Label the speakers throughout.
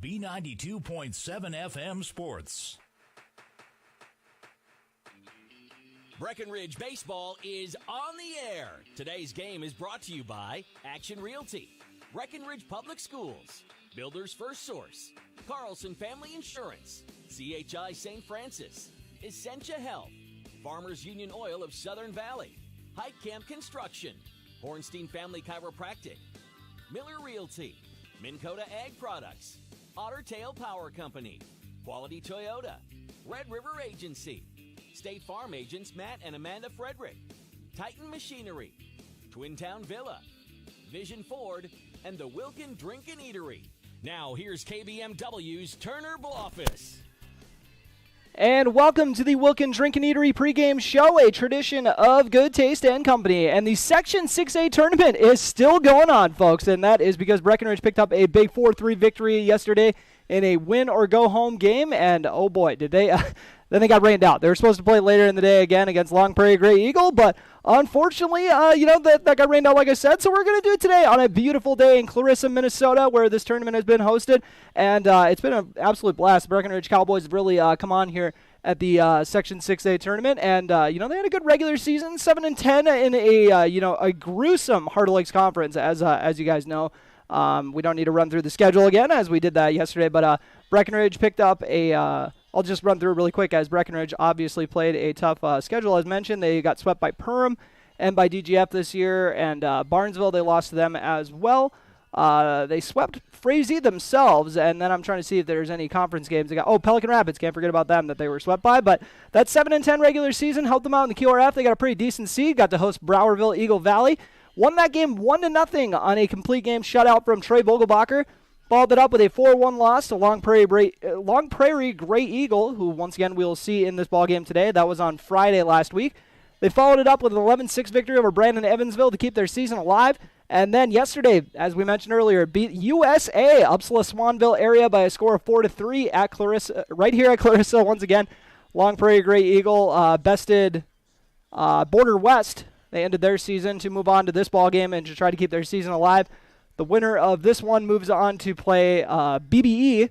Speaker 1: B92.7 FM Sports.
Speaker 2: Breckenridge Baseball is on the air. Today's game is brought to you by Action Realty, Breckenridge Public Schools, Builders First Source, Carlson Family Insurance, CHI St. Francis, Essentia Health, Farmers Union Oil of Southern Valley, Hike Camp Construction, Hornstein Family Chiropractic, Miller Realty, Minn Kota Ag Products, Otter Tail Power Company, Quality Toyota, Red River Agency, State Farm agents Matt and Amanda Frederick, Titan Machinery, Twin Town Villa, Vision Ford, and the Wilkin Drink and Eatery. Now here's KBMW's Turner Blofis.
Speaker 3: And welcome to the Wilkin Drink and Eatery pregame show, a tradition of good taste and company. And the Section 6A tournament is still going on, folks, and that is because Breckenridge picked up a big 4-3 victory yesterday in a win-or-go-home game, and oh boy, did they... Then they got rained out. They were supposed to play later in the day again against Long Prairie Grey Eagle, but unfortunately, that got rained out, like I said. So we're going to do it today on a beautiful day in Clarissa, Minnesota, where this tournament has been hosted, and it's been an absolute blast. The Breckenridge Cowboys have really come on here at the Section 6A tournament, and they had a good regular season, 7-10 in a gruesome Heart of Lakes conference, as you guys know. We don't need to run through the schedule again, as we did that yesterday, but Breckenridge picked up a. I'll just run through it really quick, as Breckenridge obviously played a tough schedule. As mentioned, they got swept by Perham and by DGF this year, and Barnesville, they lost to them as well. They swept Frazee themselves, and then I'm trying to see if there's any conference games. They got Pelican Rapids, can't forget about them that they were swept by, but that 7-10 regular season helped them out in the QRF. They got a pretty decent seed, got to host Browerville Eagle Valley, won that game 1-0 on a complete game shutout from Trey Vogelbacher. Followed it up with a 4-1 loss to Long Prairie Grey Eagle, who once again we'll see in this ballgame today. That was on Friday last week. They followed it up with an 11-6 victory over Brandon Evansville to keep their season alive. And then yesterday, as we mentioned earlier, beat USA, Upsala Swanville area by a score of 4-3 at Clarissa, right here at Clarissa once again. Long Prairie Grey Eagle bested Border West. They ended their season to move on to this ballgame and to try to keep their season alive. The winner of this one moves on to play BBE,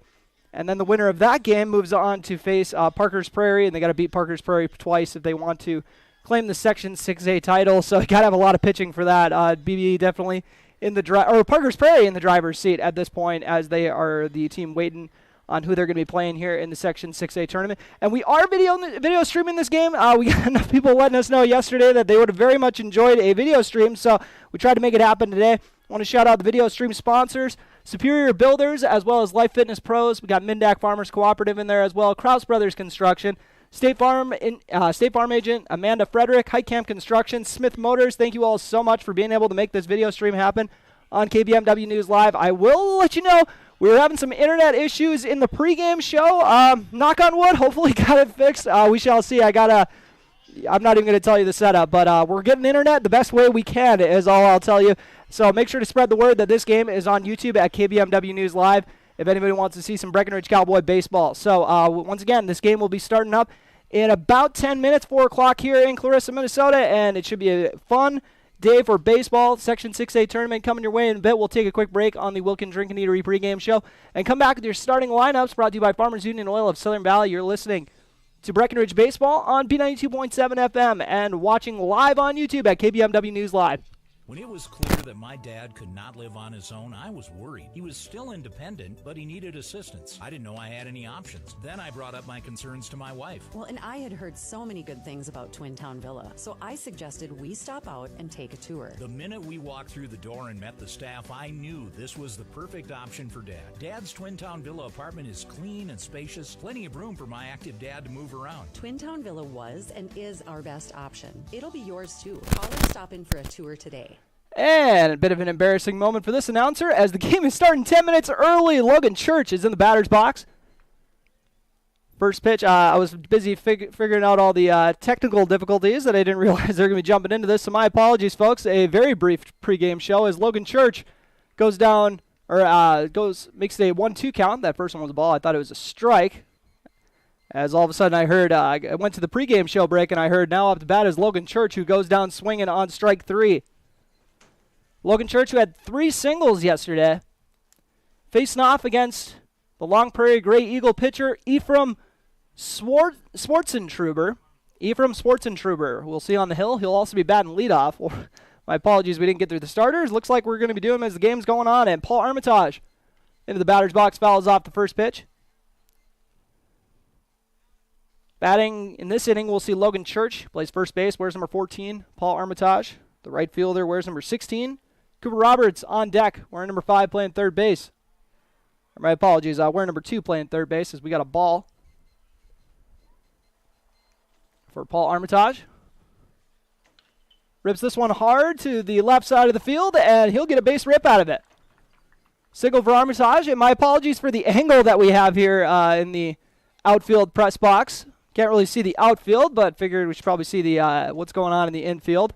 Speaker 3: and then the winner of that game moves on to face Parker's Prairie, and they got to beat Parker's Prairie twice if they want to claim the Section 6A title. So you got to have a lot of pitching for that. BBE definitely in the Parker's Prairie in the driver's seat at this point, as they are the team waiting on who they're going to be playing here in the Section 6A tournament. And we are video streaming this game. We got enough people letting us know yesterday that they would have very much enjoyed a video stream, so we tried to make it happen today. I want to shout out the video stream sponsors, Superior Builders, as well as Life Fitness Pros. We got Mindak Farmers Cooperative in there as well, Krause Brothers Construction, State Farm agent Amanda Frederick, Hike Camp Construction, Smith Motors. Thank you all so much for being able to make this video stream happen on KBMW News Live. I will let you know we were having some internet issues in the pregame show. Knock on wood, hopefully got it fixed. We shall see. I'm not even going to tell you the setup, but we're getting internet the best way we can is all I'll tell you. So make sure to spread the word that this game is on YouTube at KBMW News Live if anybody wants to see some Breckenridge Cowboy baseball. So once again, this game will be starting up in about 10 minutes, 4 o'clock here in Clarissa, Minnesota, and it should be a fun day for baseball. Section 6A tournament coming your way in a bit. We'll take a quick break on the Wilkin Drink and Eatery pregame show and come back with your starting lineups brought to you by Farmers Union Oil of Southern Valley. You're listening to Breckenridge Baseball on B92.7 FM and watching live on YouTube at KBMW News Live.
Speaker 1: When it was clear that my dad could not live on his own, I was worried. He was still independent, but he needed assistance. I didn't know I had any options. Then I brought up my concerns to my wife.
Speaker 4: Well, and I had heard so many good things about Twin Town Villa, so I suggested we stop out and take a tour.
Speaker 1: The minute we walked through the door and met the staff, I knew this was the perfect option for Dad. Dad's Twin Town Villa apartment is clean and spacious, plenty of room for my active dad to move around.
Speaker 4: Twin Town Villa was and is our best option. It'll be yours too. Call and stop in for a tour today.
Speaker 3: And a bit of an embarrassing moment for this announcer as the game is starting 10 minutes early. Logan Church is in the batter's box. First pitch, I was busy figuring out all the technical difficulties that I didn't realize they were going to be jumping into this, so my apologies, folks. A very brief pregame show as Logan Church goes down, or makes a 1-2 count. That first one was a ball. I thought it was a strike. As all of a sudden I heard, I went to the pregame show break, and I heard now up the bat is Logan Church, who goes down swinging on strike 3. Logan Church, who had 3 singles yesterday, facing off against the Long Prairie Grey Eagle pitcher, Ephraim Swartzentruber. We'll see on the hill. He'll also be batting leadoff. My apologies, we didn't get through the starters. Looks like we're going to be doing them as the game's going on. And Paul Armitage into the batter's box, fouls off the first pitch. Batting in this inning, we'll see Logan Church. Plays first base, wears number 14. Paul Armitage, the right fielder, wears number 16. Cooper Roberts on deck, wearing number 5, playing third base. My apologies, wearing number 2, playing third base, as we got a ball for Paul Armitage. Rips this one hard to the left side of the field, and he'll get a base rip out of it. Single for Armitage, and my apologies for the angle that we have here in the outfield press box. Can't really see the outfield, but figured we should probably see the what's going on in the infield.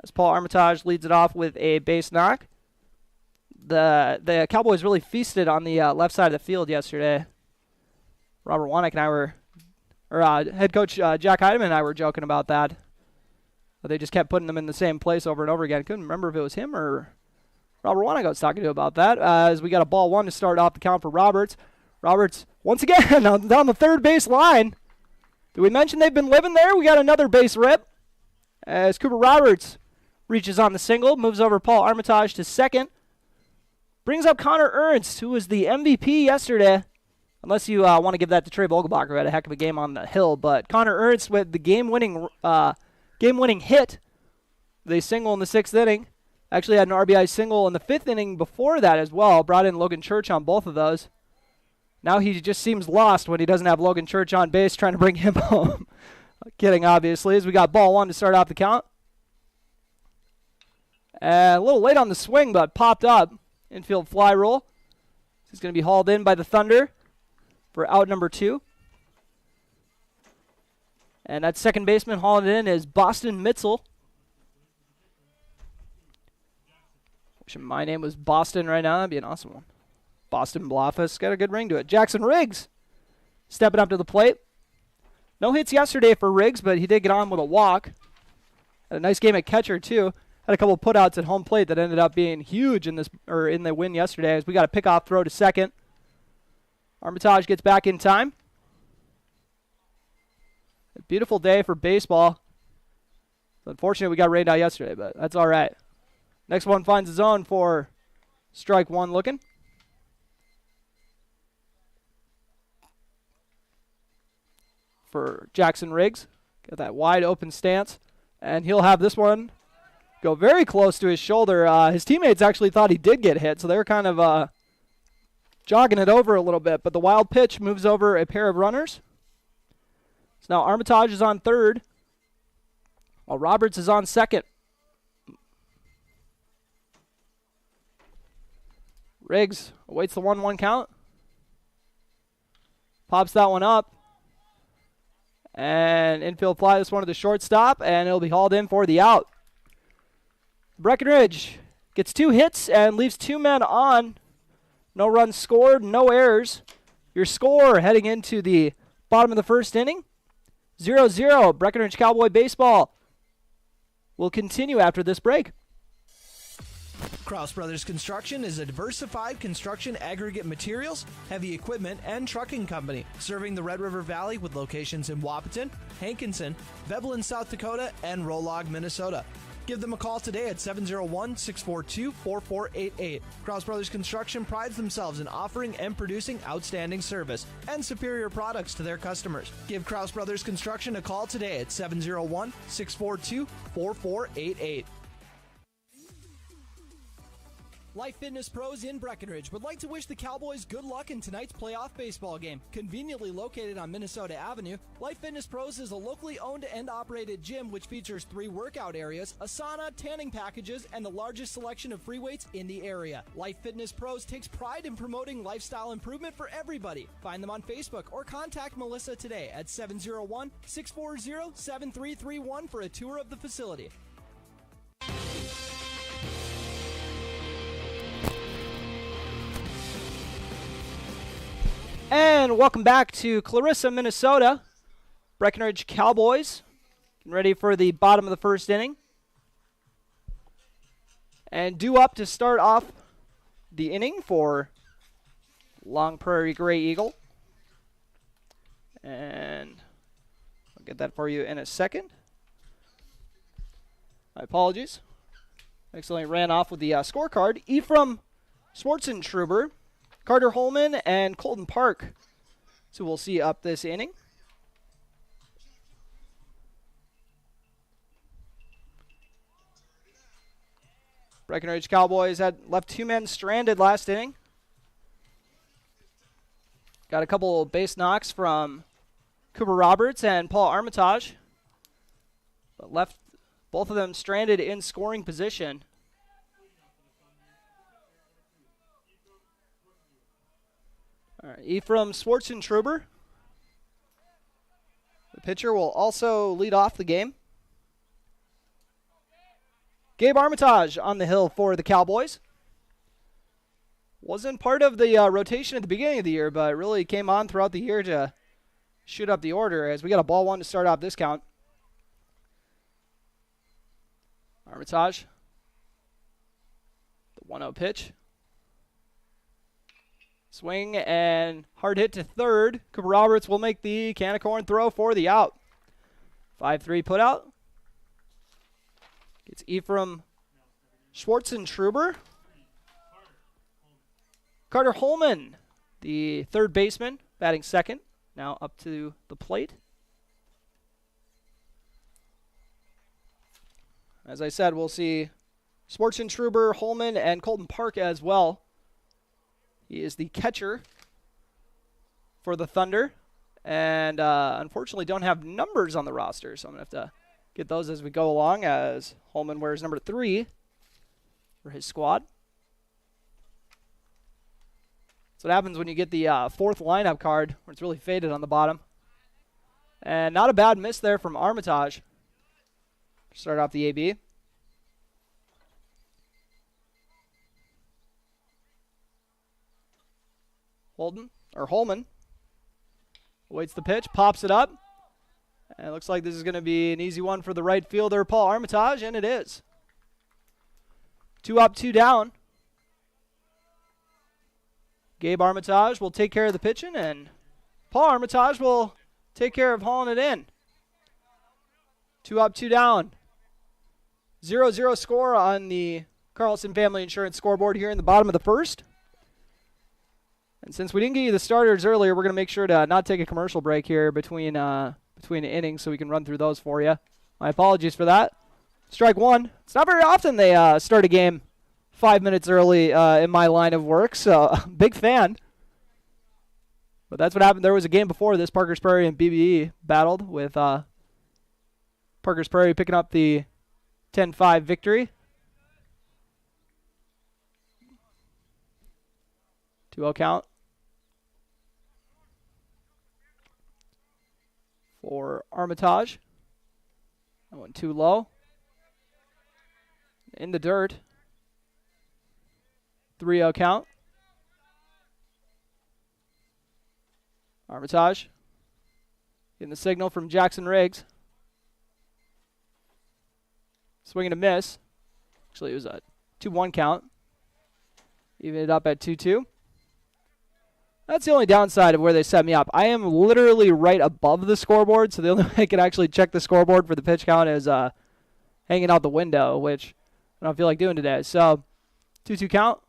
Speaker 3: As Paul Armitage leads it off with a base knock. The Cowboys really feasted on the left side of the field yesterday. Robert Wanek and I were, head coach Jack Heidemann and I were joking about that. But they just kept putting them in the same place over and over again. Couldn't remember if it was him or Robert Wanek I was talking to about that. As we got a ball 1 to start off the count for Roberts. Roberts, once again, down the third base line. Did we mention they've been living there? We got another base rip. As Cooper Roberts reaches on the single, moves over Paul Armitage to second. Brings up Connor Ernst, who was the MVP yesterday. Unless you want to give that to Trey Vogelbacher, who had a heck of a game on the hill. But Connor Ernst with the game-winning hit. They single in the 6th inning. Actually had an RBI single in the 5th inning before that as well. Brought in Logan Church on both of those. Now he just seems lost when he doesn't have Logan Church on base, trying to bring him home. Kidding, obviously, as we got ball 1 to start off the count. A little late on the swing, but popped up. Infield fly roll. He's going to be hauled in by the Thunder for out number 2. And that second baseman hauling it in is Boston Mitzel. Wishing my name was Boston right now. That'd be an awesome one. Boston Blofus. Got a good ring to it. Jackson Riggs stepping up to the plate. No hits yesterday for Riggs, but he did get on with a walk. Had a nice game at catcher, too. Had a couple of putouts at home plate that ended up being huge in the win yesterday, as we got a pickoff throw to second. Armitage gets back in time. A beautiful day for baseball. Unfortunately, we got rained out yesterday, but that's all right. Next one finds the zone for strike 1 looking. For Jackson Riggs. Got that wide open stance. And he'll have this one go very close to his shoulder. His teammates actually thought he did get hit, so they were kind of jogging it over a little bit. But the wild pitch moves over a pair of runners. So now Armitage is on third, while Roberts is on second. Riggs awaits the 1-1 count. Pops that one up. And infield fly this one to the shortstop, and it'll be hauled in for the out. Breckenridge gets 2 hits and leaves 2 men on. No runs scored, no errors. Your score heading into the bottom of the first inning, 0-0. Breckenridge Cowboy baseball will continue after this break.
Speaker 5: Kraus Brothers Construction is a diversified construction aggregate materials, heavy equipment, and trucking company, serving the Red River Valley with locations in Wahpeton, Hankinson, Veblen, South Dakota, and Rolog, Minnesota. Give them a call today at 701-642-4488. Kraus Brothers Construction prides themselves in offering and producing outstanding service and superior products to their customers. Give Kraus Brothers Construction a call today at 701-642-4488. Life Fitness Pros in Breckenridge would like to wish the Cowboys good luck in tonight's playoff baseball game. Conveniently located on Minnesota Avenue, Life Fitness Pros is a locally owned and operated gym which features 3 workout areas, a sauna, tanning packages, and the largest selection of free weights in the area. Life Fitness Pros takes pride in promoting lifestyle improvement for everybody. Find them on Facebook or contact Melissa today at 701-640-7331 for a tour of the facility.
Speaker 3: And welcome back to Clarissa, Minnesota. Breckenridge Cowboys getting ready for the bottom of the first inning. And due up to start off the inning for Long Prairie Grey Eagle. And I'll get that for you in a second. My apologies. Accidentally ran off with the scorecard. Ephraim Schwartzentruber, Carter Holman, and Colton Park. So we'll see up this inning. Breckenridge Cowboys had left 2 men stranded last inning. Got a couple base knocks from Cooper Roberts and Paul Armitage, but left both of them stranded in scoring position. All right, Ephraim Schwartzentruber, the pitcher, will also lead off the game. Gabe Armitage on the hill for the Cowboys. Wasn't part of the rotation at the beginning of the year, but really came on throughout the year to shoot up the order as we got a ball 1 to start off this count. Armitage. The 1-0 pitch. Swing and hard hit to third. Cooper Roberts will make the can of corn throw for the out. 5-3 put out. It's Ephraim Schwartzentruber. Carter Holman, the third baseman, batting second, now up to the plate. As I said, we'll see Schwartzentruber, Holman, and Colton Park as well. He is the catcher for the Thunder, and unfortunately don't have numbers on the roster, so I'm going to have to get those as we go along, as Holman wears number 3 for his squad. That's what happens when you get the 4th lineup card, where it's really faded on the bottom. And not a bad miss there from Armitage. Start off the AB. Holman awaits the pitch, pops it up. And it looks like this is going to be an easy one for the right fielder, Paul Armitage, and it is. 2 up, 2 down. Gabe Armitage will take care of the pitching, and Paul Armitage will take care of hauling it in. 2 up, 2 down. 0-0 score on the Carlson Family Insurance scoreboard here in the bottom of the first. And since we didn't get you the starters earlier, we're going to make sure to not take a commercial break here between innings so we can run through those for you. My apologies for that. Strike 1. It's not very often they start a game 5 minutes early in my line of work, so big fan. But that's what happened. There was a game before this. Parkers Prairie and BBE battled with Parkers Prairie picking up the 10-5 victory. 2-0 count for Armitage. That one too low. In the dirt. 3-0 count. Armitage getting the signal from Jackson Riggs. Swing and a miss. Actually, it was a 2-1 count. Even it up at 2-2. That's the only downside of where they set me up. I am literally right above the scoreboard, so the only way I can actually check the scoreboard for the pitch count is hanging out the window, which I don't feel like doing today. So, 2-2 count.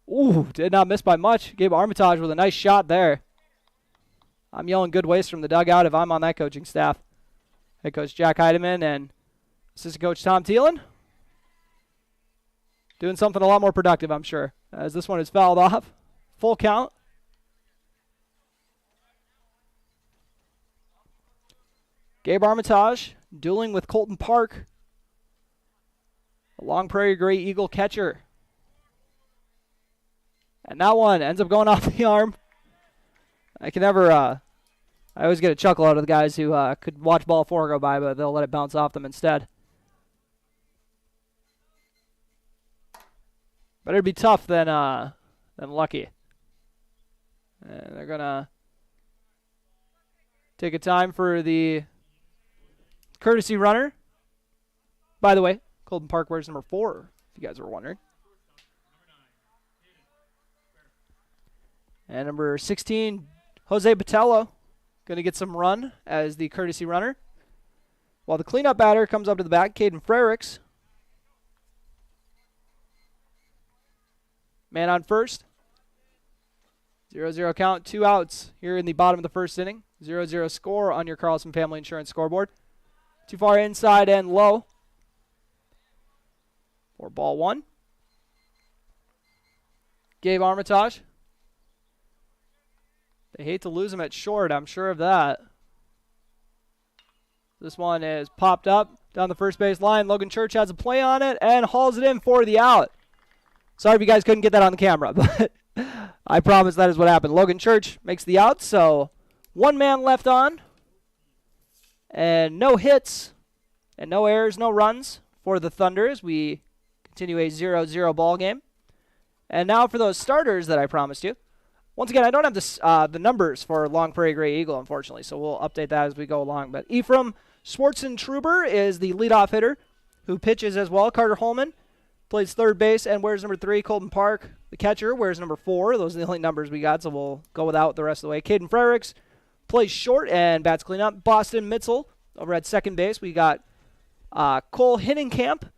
Speaker 3: Ooh, did not miss by much. Gabe Armitage with a nice shot there. I'm yelling good waste from the dugout if I'm on that coaching staff. Head coach Jack Heidemann and assistant coach Tom Thielen. Doing something a lot more productive, I'm sure, as this one is fouled off. Full count. Gabe Armitage dueling with Colton Park, a Long Prairie-Grey Eagle catcher. And that one ends up going off the arm. I always get a chuckle out of the guys who could watch ball 4 go by, but they'll let it bounce off them instead. Better be tough than lucky. And they're going to take a time for the courtesy runner. By the way, Colton Park wears number 4, if you guys were wondering. And number 16, Jose Botello, going to get some run as the courtesy runner. While the cleanup batter comes up to the bat, Caden Frericks. Man on first. 0-0 count, 2 outs here in the bottom of the first inning. 0-0 score on your Carlson Family Insurance scoreboard. Too far inside and low. For ball 1. Gabe Armitage. They hate to lose him at short, I'm sure of that. This one is popped up down the first base line. Logan Church has a play on it and hauls it in for the out. Sorry if you guys couldn't get that on the camera, but I promise that is what happened. Logan Church makes the out, so 1 man left on. And no hits and no errors, no runs for the Thunder as we continue a 0-0 ball game. And now for those starters that I promised you. Once again, I don't have the numbers for Long Prairie-Grey Eagle, unfortunately, so we'll update that as we go along. But Ephraim Schwartzentruber is the leadoff hitter who pitches as well. Carter Holman plays third base and wears number 3. Colton Park, the catcher, wears number 4. Those are the only numbers we got, so we'll go without the rest of the way. Caden Frericks plays short and bats cleanup. Boston Mitzel over at second base. We got Cole Hinnenkamp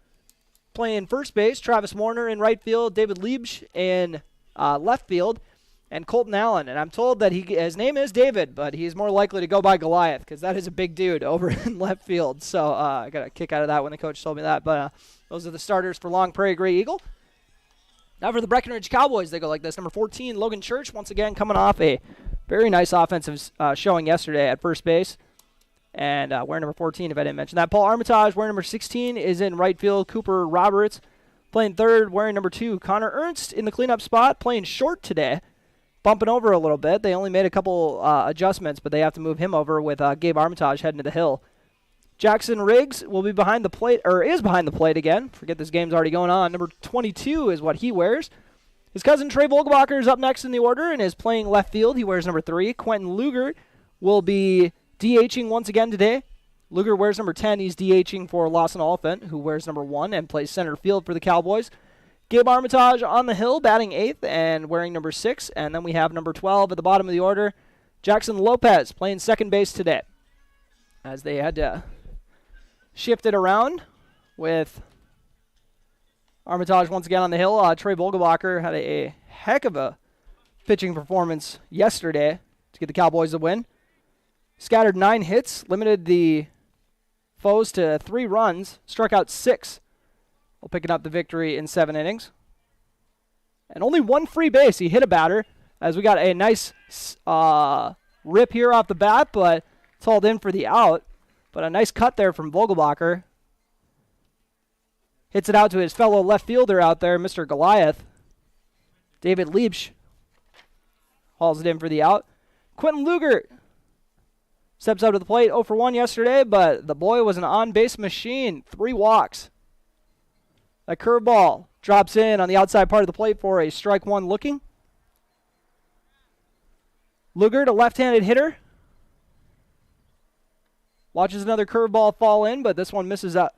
Speaker 3: playing first base. Travis Warner in right field. David Liebsch in left field. And Colton Allen. And I'm told that his name is David, but he's more likely to go by Goliath because that is a big dude over in left field. So I got a kick out of that when the coach told me that. But those are the starters for Long Prairie-Grey Eagle. Now for the Breckenridge Cowboys, they go like this. Number 14, Logan Church, once again coming off a very nice offensive showing yesterday at first base. And wearing number 14, if I didn't mention that. Paul Armitage, wearing number 16, is in right field. Cooper Roberts playing third, wearing number 2. Connor Ernst in the cleanup spot, playing short today. Bumping over a little bit. They only made a couple adjustments, but they have to move him over with Gabe Armitage heading to the hill. Jackson Riggs will be behind the plate, or is behind the plate again. Forget this game's already going on. Number 22 is what he wears. His cousin Trey Vogelbacher is up next in the order and is playing left field. He wears number 3. Quentin Luger will be DHing once again today. Luger wears number 10. He's DHing for Lawson Oliphant, who wears number 1 and plays center field for the Cowboys. Gabe Armitage on the hill, batting 8th and wearing number 6. And then we have number 12 at the bottom of the order. Jackson Lopez playing second base today, as they had to shift it around with Armitage once again on the hill. Trey Vogelbacher had a heck of a pitching performance yesterday to get the Cowboys the win. Scattered 9 hits, limited the foes to 3 runs, struck out 6. While picking up the victory in 7 innings. And only 1 free base. He hit a batter as we got a nice rip here off the bat, but it's hauled in for the out. But a nice cut there from Vogelbacher. Hits it out to his fellow left fielder out there, Mr. Goliath. David Liebsch hauls it in for the out. Quentin Luger steps up to the plate, 0 for 1 yesterday, but the boy was an on-base machine. 3 walks. A curveball drops in on the outside part of the plate for a strike 1 looking. Luger, the left-handed hitter. Watches another curveball fall in, but this one misses a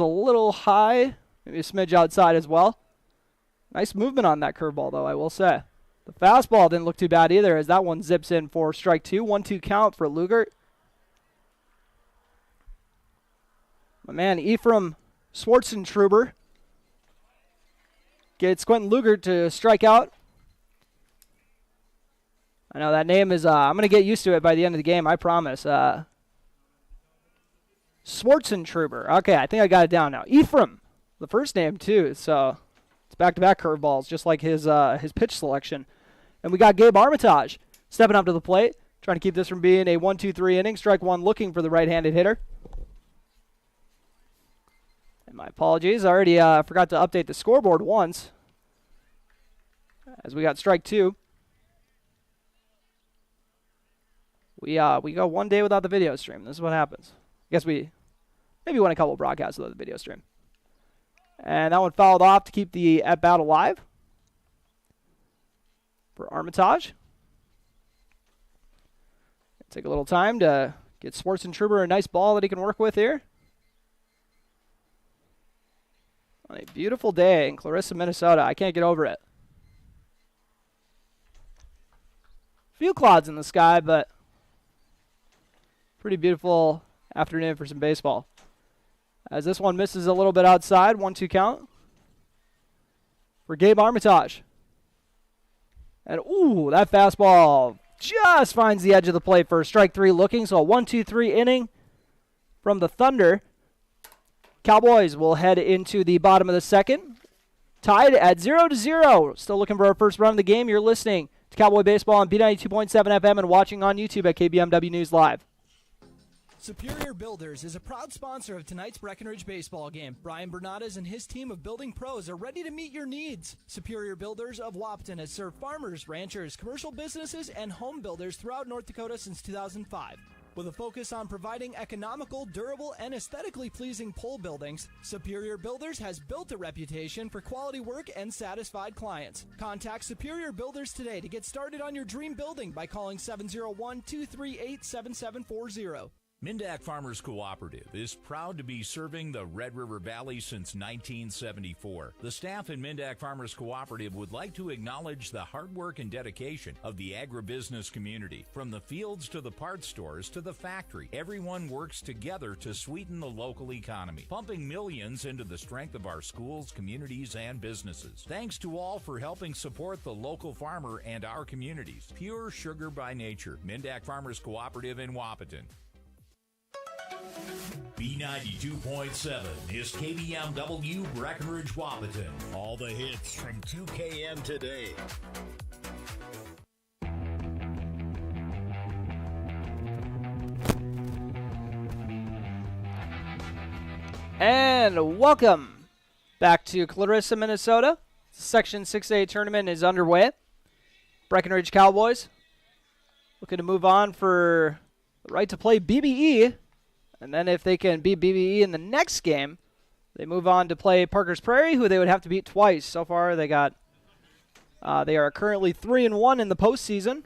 Speaker 3: little high. Maybe a smidge outside as well. Nice movement on that curveball, though, I will say. The fastball didn't look too bad either, as that one zips in for strike 2. 1-2 count for Luger. My man, Ephraim Schwartzentruber gets Quentin Luger to strike out. I know that name is, I'm going to get used to it by the end of the game, I promise. Schwartzentruber. Okay, I think I got it down now. Ephraim, the first name too, so it's back-to-back curveballs, just like his pitch selection. And we got Gabe Armitage stepping up to the plate, trying to keep this from being a 1-2-3 inning. Strike 1 looking for the right-handed hitter. And my apologies, I already forgot to update the scoreboard once, as we got strike 2. We go 1 day without the video stream. This is what happens. I guess we maybe went a couple broadcasts without the video stream. And that one fouled off to keep the at-bat alive for Armitage. Take a little time to get Schwartzentruber a nice ball that he can work with here. On a beautiful day in Clarissa, Minnesota. I can't get over it. few clouds in the sky, but pretty beautiful afternoon for some baseball. As this one misses a little bit outside, 1-2 count for Gabe Armitage. And, ooh, that fastball just finds the edge of the plate for strike three looking. So a 1-2-3 inning from the Thunder. Cowboys will head into the bottom of the second. Tied at 0-0. Still looking for our first run of the game. You're listening to Cowboy Baseball on B92.7 FM and watching on YouTube at KBMW News Live.
Speaker 5: Superior Builders is a proud sponsor of tonight's Breckenridge baseball game. Brian Bernades and his team of building pros are ready to meet your needs. Superior Builders of Wapton has served farmers, ranchers, commercial businesses, and home builders throughout North Dakota since 2005. With a focus on providing economical, durable, and aesthetically pleasing pole buildings, Superior Builders has built a reputation for quality work and satisfied clients. Contact Superior Builders today to get started on your dream building by calling 701-238-7740.
Speaker 1: Mindak Farmers Cooperative is proud to be serving the Red River Valley since 1974. The staff in Mindak Farmers Cooperative would like to acknowledge the hard work and dedication of the agribusiness community. From the fields to the parts stores to the factory, everyone works together to sweeten the local economy, pumping millions into the strength of our schools, communities, and businesses. Thanks to all for helping support the local farmer and our communities. Pure sugar by nature. Mindak Farmers Cooperative in Wahpeton. B92.7 is KBMW Breckenridge Wahpeton. All the hits from 2KM today.
Speaker 3: And welcome back to Clarissa, Minnesota. Section 6A tournament is underway. Breckenridge Cowboys looking to move on for the right to play BBE. And then if they can beat BBE in the next game, they move on to play Parker's Prairie, who they would have to beat twice. So far, they are currently 3-1 in the postseason.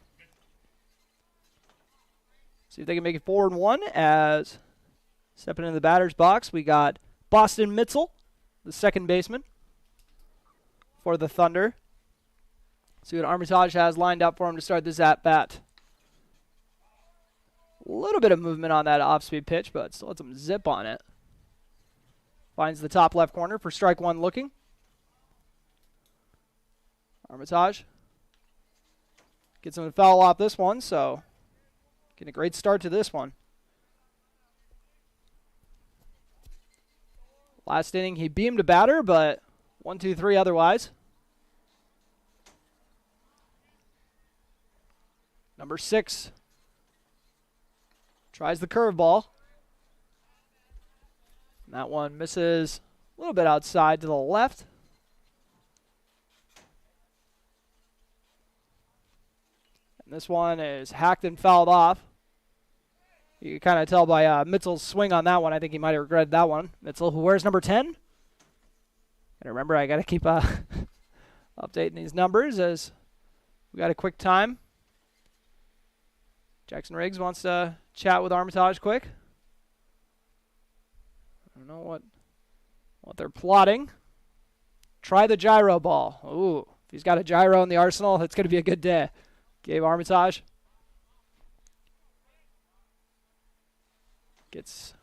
Speaker 3: See if they can make it 4-1. As stepping into the batter's box, we got Boston Mitzel, the second baseman for the Thunder. See what Armitage has lined up for him to start this at bat. A little bit of movement on that off-speed pitch, but still had some zip on it. Finds the top left corner for strike one looking. Armitage gets him to foul off this one, so getting a great start to this one. Last inning, he beamed a batter, but 1-2-3 otherwise. Number 6. Tries the curveball. That one misses a little bit outside to the left. And this one is hacked and fouled off. You can kind of tell by Mitzel's swing on that one. I think he might have regretted that one. Mitzel, who wears number 10. And remember, I got to keep updating these numbers as we got a quick time. Jackson Riggs wants to chat with Armitage quick. I don't know what they're plotting. Try the gyro ball. Ooh, if he's got a gyro in the arsenal, it's going to be a good day. Gabe Armitage gets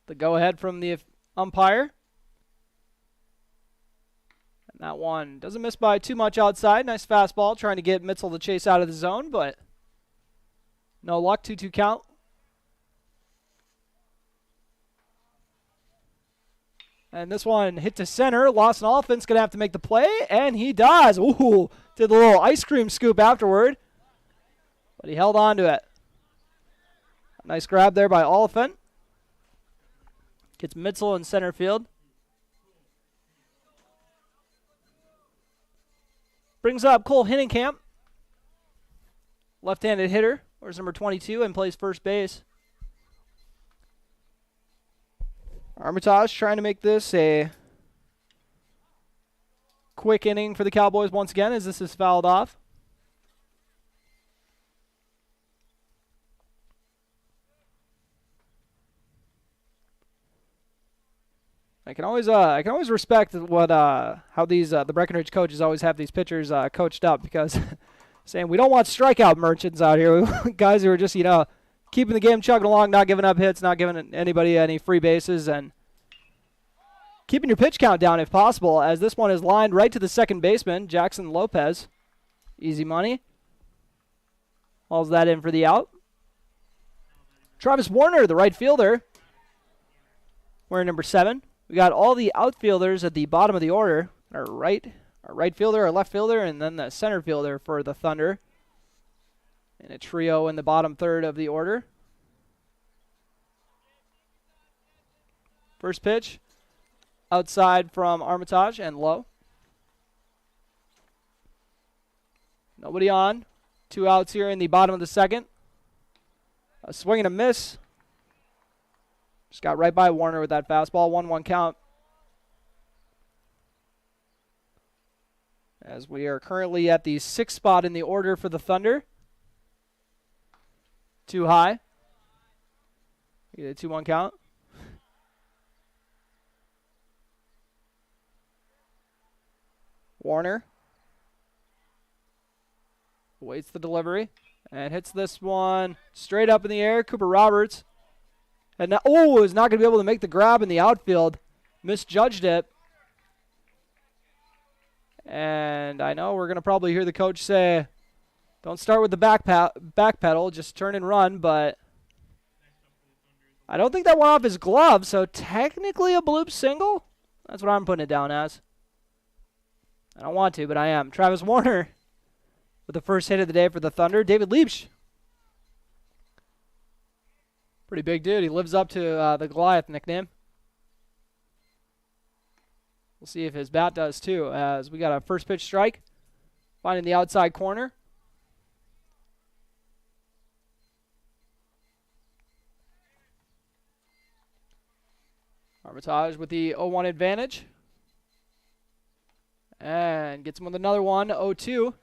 Speaker 3: the go-ahead from the umpire. And that one doesn't miss by too much outside. Nice fastball, trying to get Mitzel to chase out of the zone, but no luck, 2-2 count. And this one hit to center. Lawson Oliphant's going to have to make the play, and he does. Ooh, did a little ice cream scoop afterward, but he held on to it. A nice grab there by Oliphant. Gets Mitzel in center field. Brings up Cole Hinnenkamp, left-handed hitter. Wears number 22 and plays first base. Armitage trying to make this a quick inning for the Cowboys once again as this is fouled off. I can always respect what how these the Breckenridge coaches always have these pitchers coached up, because saying we don't want strikeout merchants out here. We want guys who are just, keeping the game chugging along, not giving up hits, not giving anybody any free bases, and keeping your pitch count down if possible, as this one is lined right to the second baseman, Jackson Lopez. Easy money. Hauls that in for the out. Travis Warner, the right fielder, wearing number 7. We got all the outfielders at the bottom of the order. Our right fielder, our left fielder, and then the center fielder for the Thunder. And a trio in the bottom third of the order. First pitch, outside from Armitage and low. Nobody on. 2 outs here in the bottom of the second. A swing and a miss. Just got right by Warner with that fastball. 1-1 count. As we are currently at the 6th spot in the order for the Thunder. Too high. We get a 2-1 count. Warner waits the delivery and hits this one straight up in the air. Cooper Roberts. And now, is not going to be able to make the grab in the outfield. Misjudged it. And I know we're going to probably hear the coach say, don't start with the back pedal, just turn and run, but I don't think that went off his glove, so technically a bloop single? That's what I'm putting it down as. I don't want to, but I am. Travis Warner with the first hit of the day for the Thunder. David Leach. Pretty big dude. He lives up to the Goliath nickname. We'll see if his bat does too, as we got a first pitch strike. Finding the outside corner. Armitage with the 0-1 advantage. And gets him with another one, 0-2.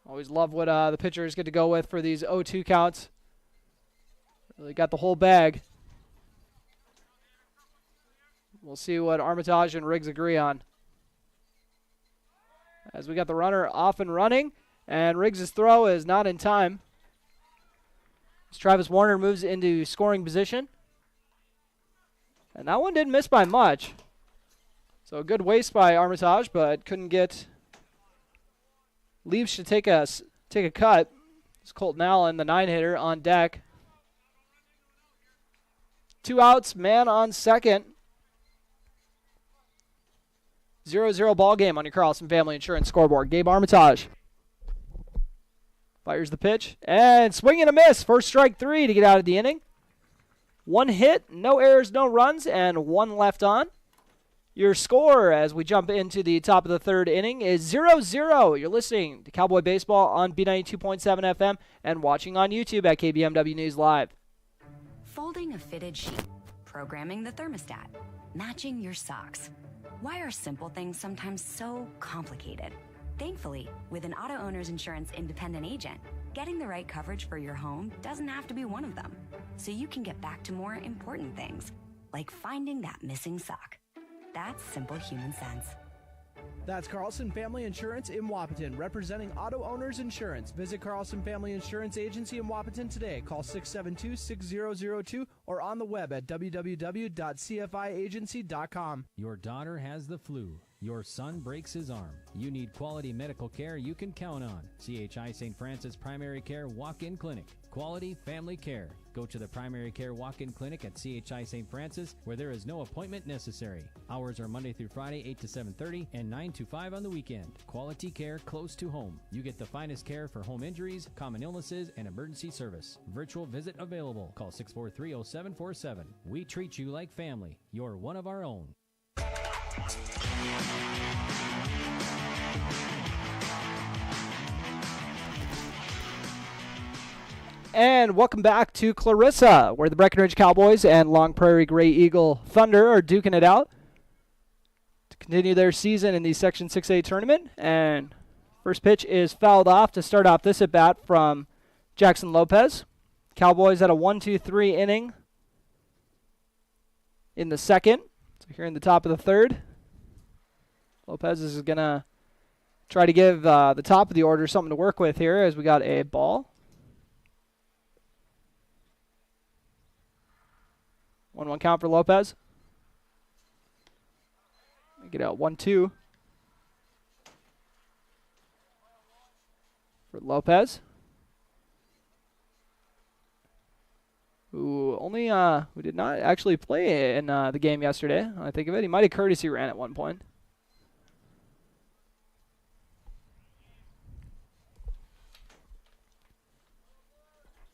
Speaker 3: Always love what the pitchers get to go with for these 0-2 counts. Really got the whole bag. We'll see what Armitage and Riggs agree on. As we got the runner off and running, and Riggs' throw is not in time. As Travis Warner moves into scoring position. And that one didn't miss by much. So a good waste by Armitage, but couldn't get Leaves to take a cut. It's Colton Allen, the 9-hitter, on deck. 2 outs, man on second. 0-0 ball game on your Carlson Family Insurance scoreboard. Gabe Armitage fires the pitch, and swing and a miss. First strike 3 to get out of the inning. 1 hit, no errors, no runs, and 1 left on. Your score as we jump into the top of the 3rd inning is 0-0. You're listening to Cowboy Baseball on B92.7 FM and watching on YouTube at KBMW News Live.
Speaker 6: Folding a fitted sheet, programming the thermostat, matching your socks. Why are simple things sometimes so complicated? Thankfully, with an auto owner's insurance independent agent, getting the right coverage for your home doesn't have to be one of them. So you can get back to more important things, like finding that missing sock. That's simple human sense.
Speaker 5: That's Carlson Family Insurance in Wapaton, representing auto owners insurance. Visit Carlson Family Insurance Agency in Wapaton today. Call 672-6002 or on the web at www.cfiagency.com.
Speaker 7: Your daughter has the flu. Your son breaks his arm. You need quality medical care you can count on. CHI St. Francis Primary Care Walk-In Clinic. Quality family care. Go to the Primary Care Walk-In Clinic at CHI St. Francis, where there is no appointment necessary. Hours are Monday through Friday, 8 to 7:30 and 9 to 5 on the weekend. Quality care close to home. You get the finest care for home injuries, common illnesses, and emergency service. Virtual visit available. Call 643-0747. We treat you like family. You're one of our own.
Speaker 3: And welcome back to Clarissa, where the Breckenridge Cowboys and Long Prairie Grey Eagle Thunder are duking it out to continue their season in the Section 6A tournament. And first pitch is fouled off to start off this at-bat from Jackson Lopez. Cowboys at a 1-2-3 inning in the second. So here in the top of the 3rd, Lopez is going to try to give the top of the order something to work with here as we got a ball. 1-1 count for Lopez. Get out 1-2 for Lopez. Who only who did not actually play in the game yesterday. I think of it. He might have courtesy ran at one point.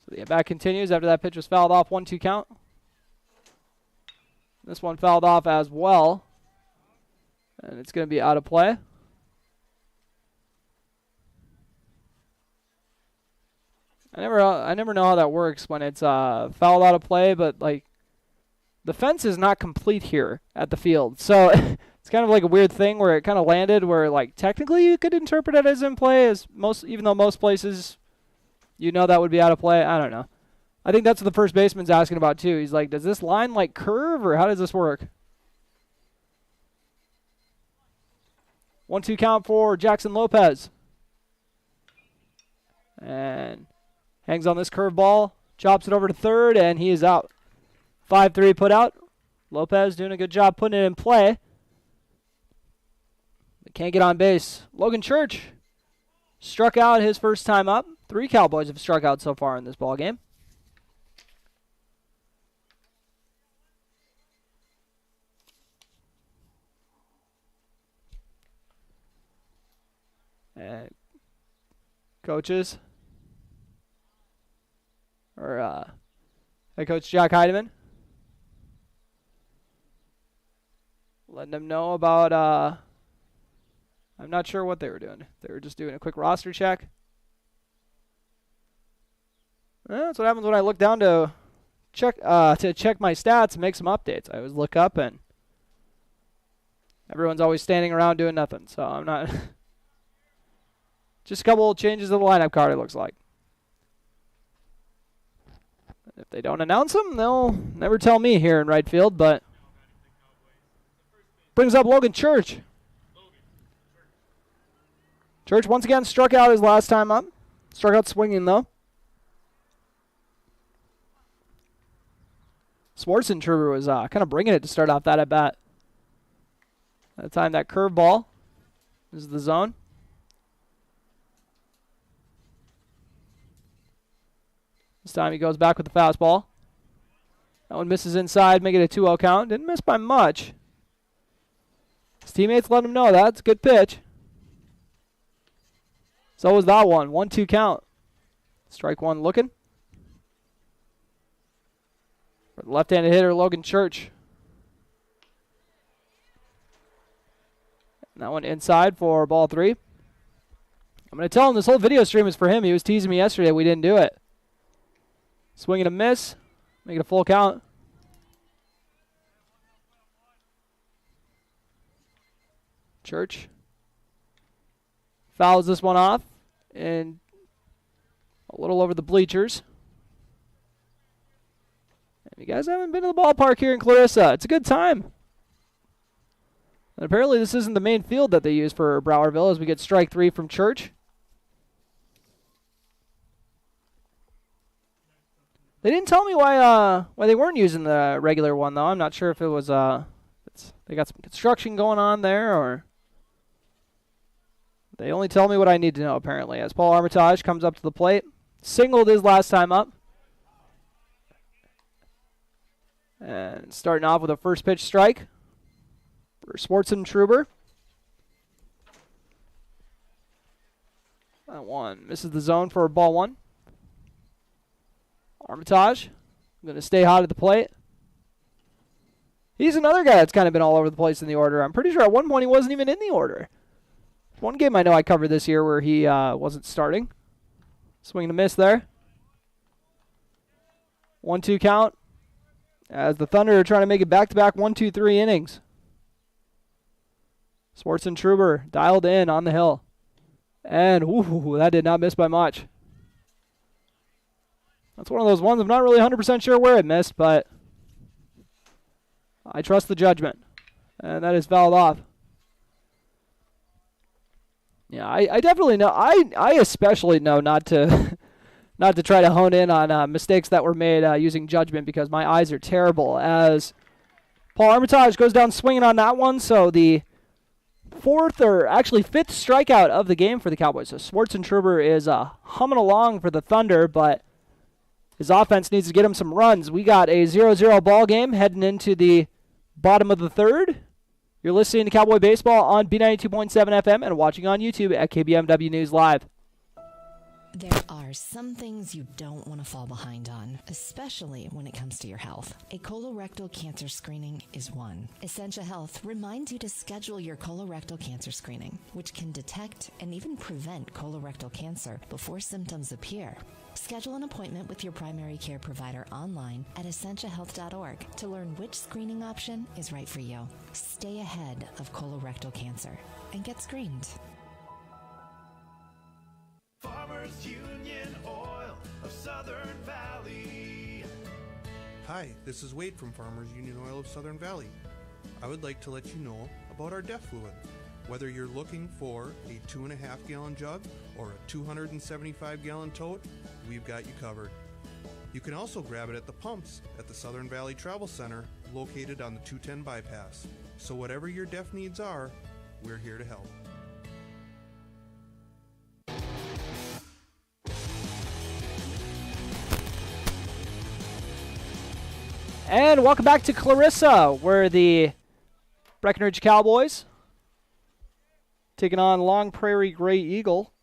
Speaker 3: So the at-bat continues after that pitch was fouled off. 1-2 count. This one fouled off as well. And it's going to be out of play. I never know how that works when it's fouled out of play, but like the fence is not complete here at the field. So it's kind of like a weird thing where it kind of landed where like technically you could interpret it as in play, as even though most places that would be out of play. I don't know. I think that's what the first baseman's asking about too. He's like, does this line like curve or how does this work? 1-2 count for Jackson Lopez. And hangs on this curveball, chops it over to third, and he is out. 5-3 put out. Lopez doing a good job putting it in play. But can't get on base. Logan Church struck out his first time up. 3 Cowboys have struck out so far in this ball game. And coaches, or head coach Jack Heidemann, letting them know about, I'm not sure what they were doing. They were just doing a quick roster check. That's what happens when I look down to check my stats and make some updates. I always look up and everyone's always standing around doing nothing. So I'm not... Just a couple of changes to the lineup card, it looks like. If they don't announce them, they'll never tell me here in right field, but brings up Logan Church. Church once again struck out his last time up. Struck out swinging, though. Schwarzentroober was kind of bringing it to start off that at-bat. That time, that curveball is the zone. This time he goes back with the fastball. That one misses inside, make it a 2-0 count. Didn't miss by much. His teammates let him know that's a good pitch. So was that one. 1-2 count. Strike one looking. For the left-handed hitter, Logan Church. And that one inside for ball 3. I'm going to tell him this whole video stream is for him. He was teasing me yesterday. We didn't do it. Swing and a miss. Make it a full count. Church fouls this one off and a little over the bleachers. If you guys haven't been to the ballpark here in Clarissa, it's a good time. And apparently this isn't the main field that they use for Browerville as we get strike 3 from Church. They didn't tell me why they weren't using the regular one, though. I'm not sure if it was they got some construction going on there, or they only tell me what I need to know, apparently. As Paul Armitage comes up to the plate, singled his last time up. And starting off with a first pitch strike for Schwarzentroober. That one misses the zone for ball 1. Armitage going to stay hot at the plate. He's another guy that's kind of been all over the place in the order. I'm pretty sure at one point he wasn't even in the order. One game I know I covered this year where he wasn't starting. Swing and a miss there. 1-2 count. As the Thunder are trying to make it back-to-back 1-2-3 innings. Schwarzentroober dialed in on the hill. And ooh, that did not miss by much. That's one of those ones I'm not really 100% sure where it missed, but I trust the judgment. And that is fouled off. Yeah, I definitely know. I especially know not to not to try to hone in on mistakes that were made using judgment, because my eyes are terrible. As Paul Armitage goes down swinging on that one, so the fifth strikeout of the game for the Cowboys. So Schwartzentruber is humming along for the Thunder, but his offense needs to get him some runs. We got a 0-0 ball game heading into the bottom of the third. You're listening to Cowboy Baseball on B92.7 FM and watching on YouTube at KBMW News Live.
Speaker 8: There are some things you don't want to fall behind on, especially when it comes to your health. A colorectal cancer screening is one. Essentia Health reminds you to schedule your colorectal cancer screening, which can detect and even prevent colorectal cancer before symptoms appear. Schedule an appointment with your primary care provider online at essentiahealth.org to learn which screening option is right for you. Stay ahead of colorectal cancer and get screened.
Speaker 9: Farmers Union Oil of Southern Valley.
Speaker 10: Hi, this is Wade from Farmers Union Oil of Southern Valley. I would like to let you know about our DEF fluid. Whether you're looking for a 2.5 gallon jug or a 275 gallon tote, we've got you covered. You can also grab it at the pumps at the Southern Valley Travel Center located on the 210 bypass. So whatever your DEF needs are, we're here to help.
Speaker 3: And welcome back to Clarissa, where the Breckenridge Cowboys taking on Long Prairie Grey Eagle.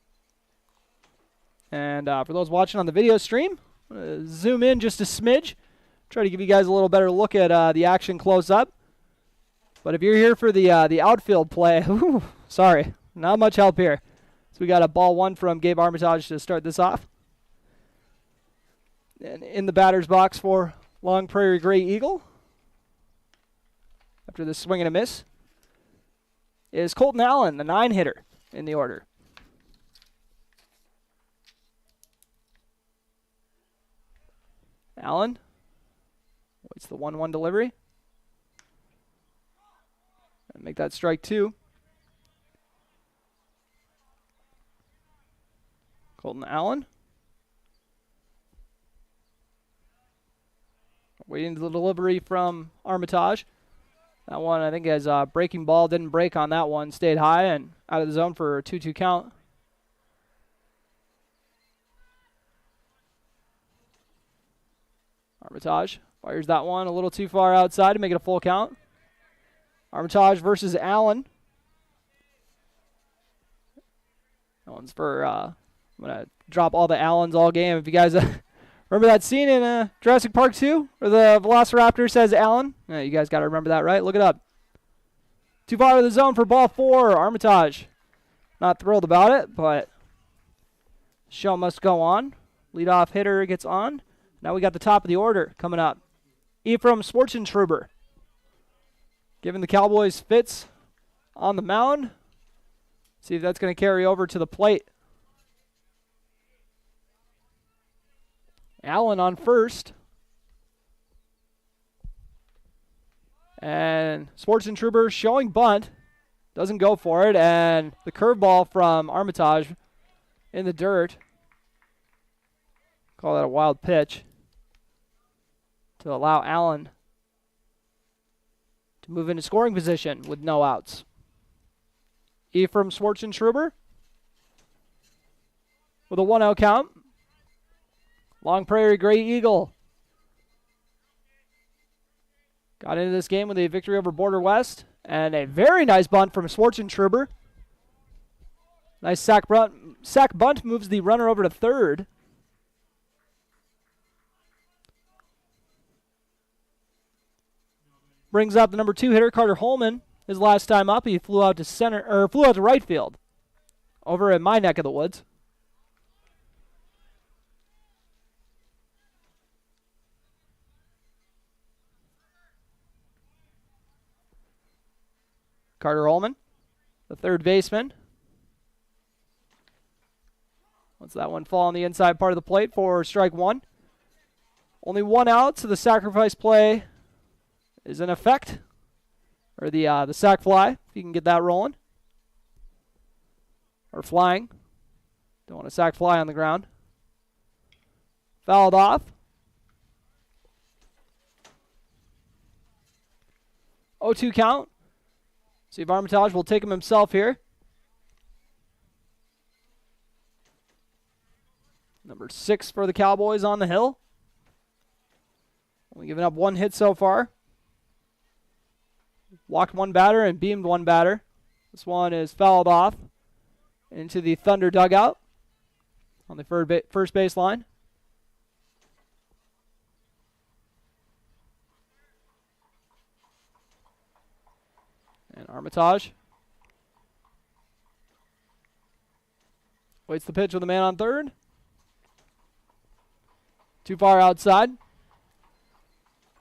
Speaker 3: And for those watching on the video stream, zoom in just a smidge. Try to give you guys a little better look at the action close up. But if you're here for the outfield play, sorry, not much help here. So we got a ball one from Gabe Armitage to start this off. And in the batter's box for Long Prairie Grey Eagle, after the swing and a miss, is Colton Allen, the 9-hitter in the order. Allen waits the 1-1 delivery. And make that strike two. Colton Allen. Waiting for the delivery from Armitage. That one, I think, as breaking ball didn't break on that one. Stayed high and out of the zone for a 2-2 count. Armitage fires that one a little too far outside to make it a full count. Armitage versus Allen. That one's for, I'm going to drop all the Allens all game. If you guys remember that scene in Jurassic Park 2 where the Velociraptor says Allen? Yeah, you guys got to remember that, right? Look it up. Too far to the zone for ball four. Armitage not thrilled about it, but show must go on. Leadoff hitter gets on. Now we got the top of the order coming up. Ephraim Schwartzentruber giving the Cowboys fits on the mound. See if that's going to carry over to the plate. Allen on first. And Schwartzentruber showing bunt. Doesn't go for it. And the curveball from Armitage in the dirt. Call that a wild pitch to allow Allen to move into scoring position with no outs. Ephraim Schwartzentruber with a 1-0 count. Long Prairie Grey Eagle got into this game with a victory over Border West. And a very nice bunt from Schwartzentruber. Nice sack bunt moves the runner over to third. Brings up the number 2 hitter, Carter Holman. His last time up, he flew out to right field over in my neck of the woods. Carter Holman, the third baseman. Let's that one fall on the inside part of the plate for strike one. Only one out, so the sacrifice play is in effect. Or the sac fly, if you can get that rolling. Or flying. Don't want to sack fly on the ground. Fouled off. 0-2 count. See if Armitage will take him himself here. Number 6 for the Cowboys on the hill. Only giving up 1 hit so far. Walked 1 batter and beamed 1 batter. This one is fouled off into the Thunder dugout on the first base line. And Armitage waits the pitch with a man on third. Too far outside.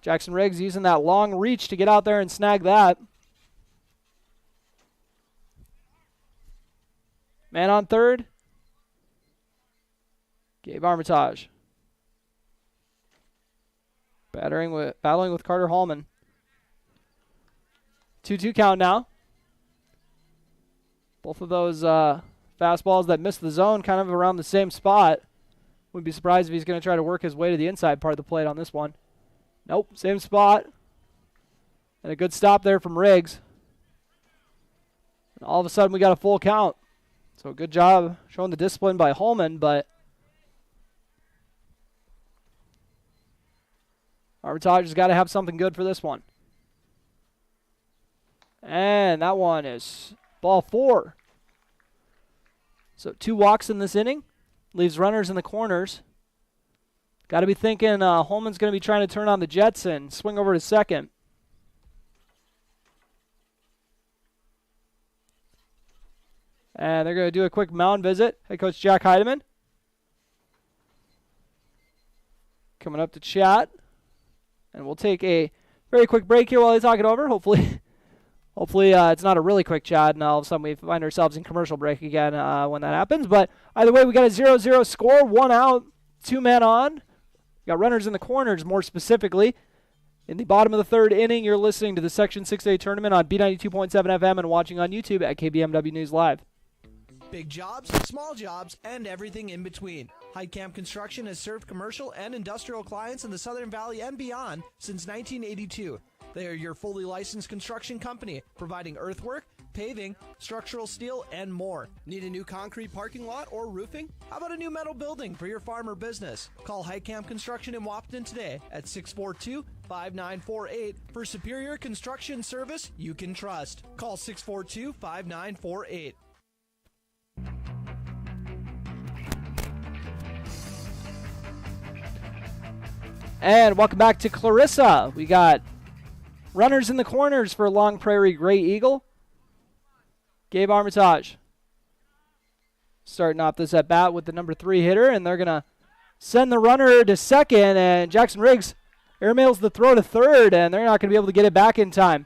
Speaker 3: Jackson Riggs using that long reach to get out there and snag that. Man on third. Gabe Armitage. Battling with Carter Hallman. 2-2 count now. Both of those fastballs that missed the zone kind of around the same spot. Wouldn't be surprised if he's going to try to work his way to the inside part of the plate on this one. Nope, same spot. And a good stop there from Riggs. And all of a sudden we got a full count. So good job showing the discipline by Holman, but Armitage has got to have something good for this one. And that one is ball 4. So 2 walks in this inning. Leaves runners in the corners. Got to be thinking Holman's going to be trying to turn on the Jets and swing over to second. And they're going to do a quick mound visit. Head coach Jack Heidemann coming up to chat. And we'll take a very quick break here while they talk it over. Hopefully it's not a really quick chat, and all of a sudden we find ourselves in commercial break again when that happens. But either way, we got a 0-0 score, 1 out, 2 men on. We got runners in the corners, more specifically. In the bottom of the 3rd inning, you're listening to the Section 6A tournament on B92.7 FM and watching on YouTube at KBMW News Live.
Speaker 5: Big jobs, small jobs, and everything in between. Heitkamp Construction has served commercial and industrial clients in the Southern Valley and beyond since 1982. They are your fully licensed construction company, providing earthwork, paving, structural steel, and more. Need a new concrete parking lot or roofing? How about a new metal building for your farm or business? Call Heitkamp Construction in Wapton today at 642-5948 for superior construction service you can trust. Call 642-5948.
Speaker 3: And welcome back to Clarissa. We got runners in the corners for Long Prairie Grey Eagle. Gabe Armitage starting off this at bat with the number 3 hitter, and they're going to send the runner to second, and Jackson Riggs airmails the throw to third, and they're not going to be able to get it back in time.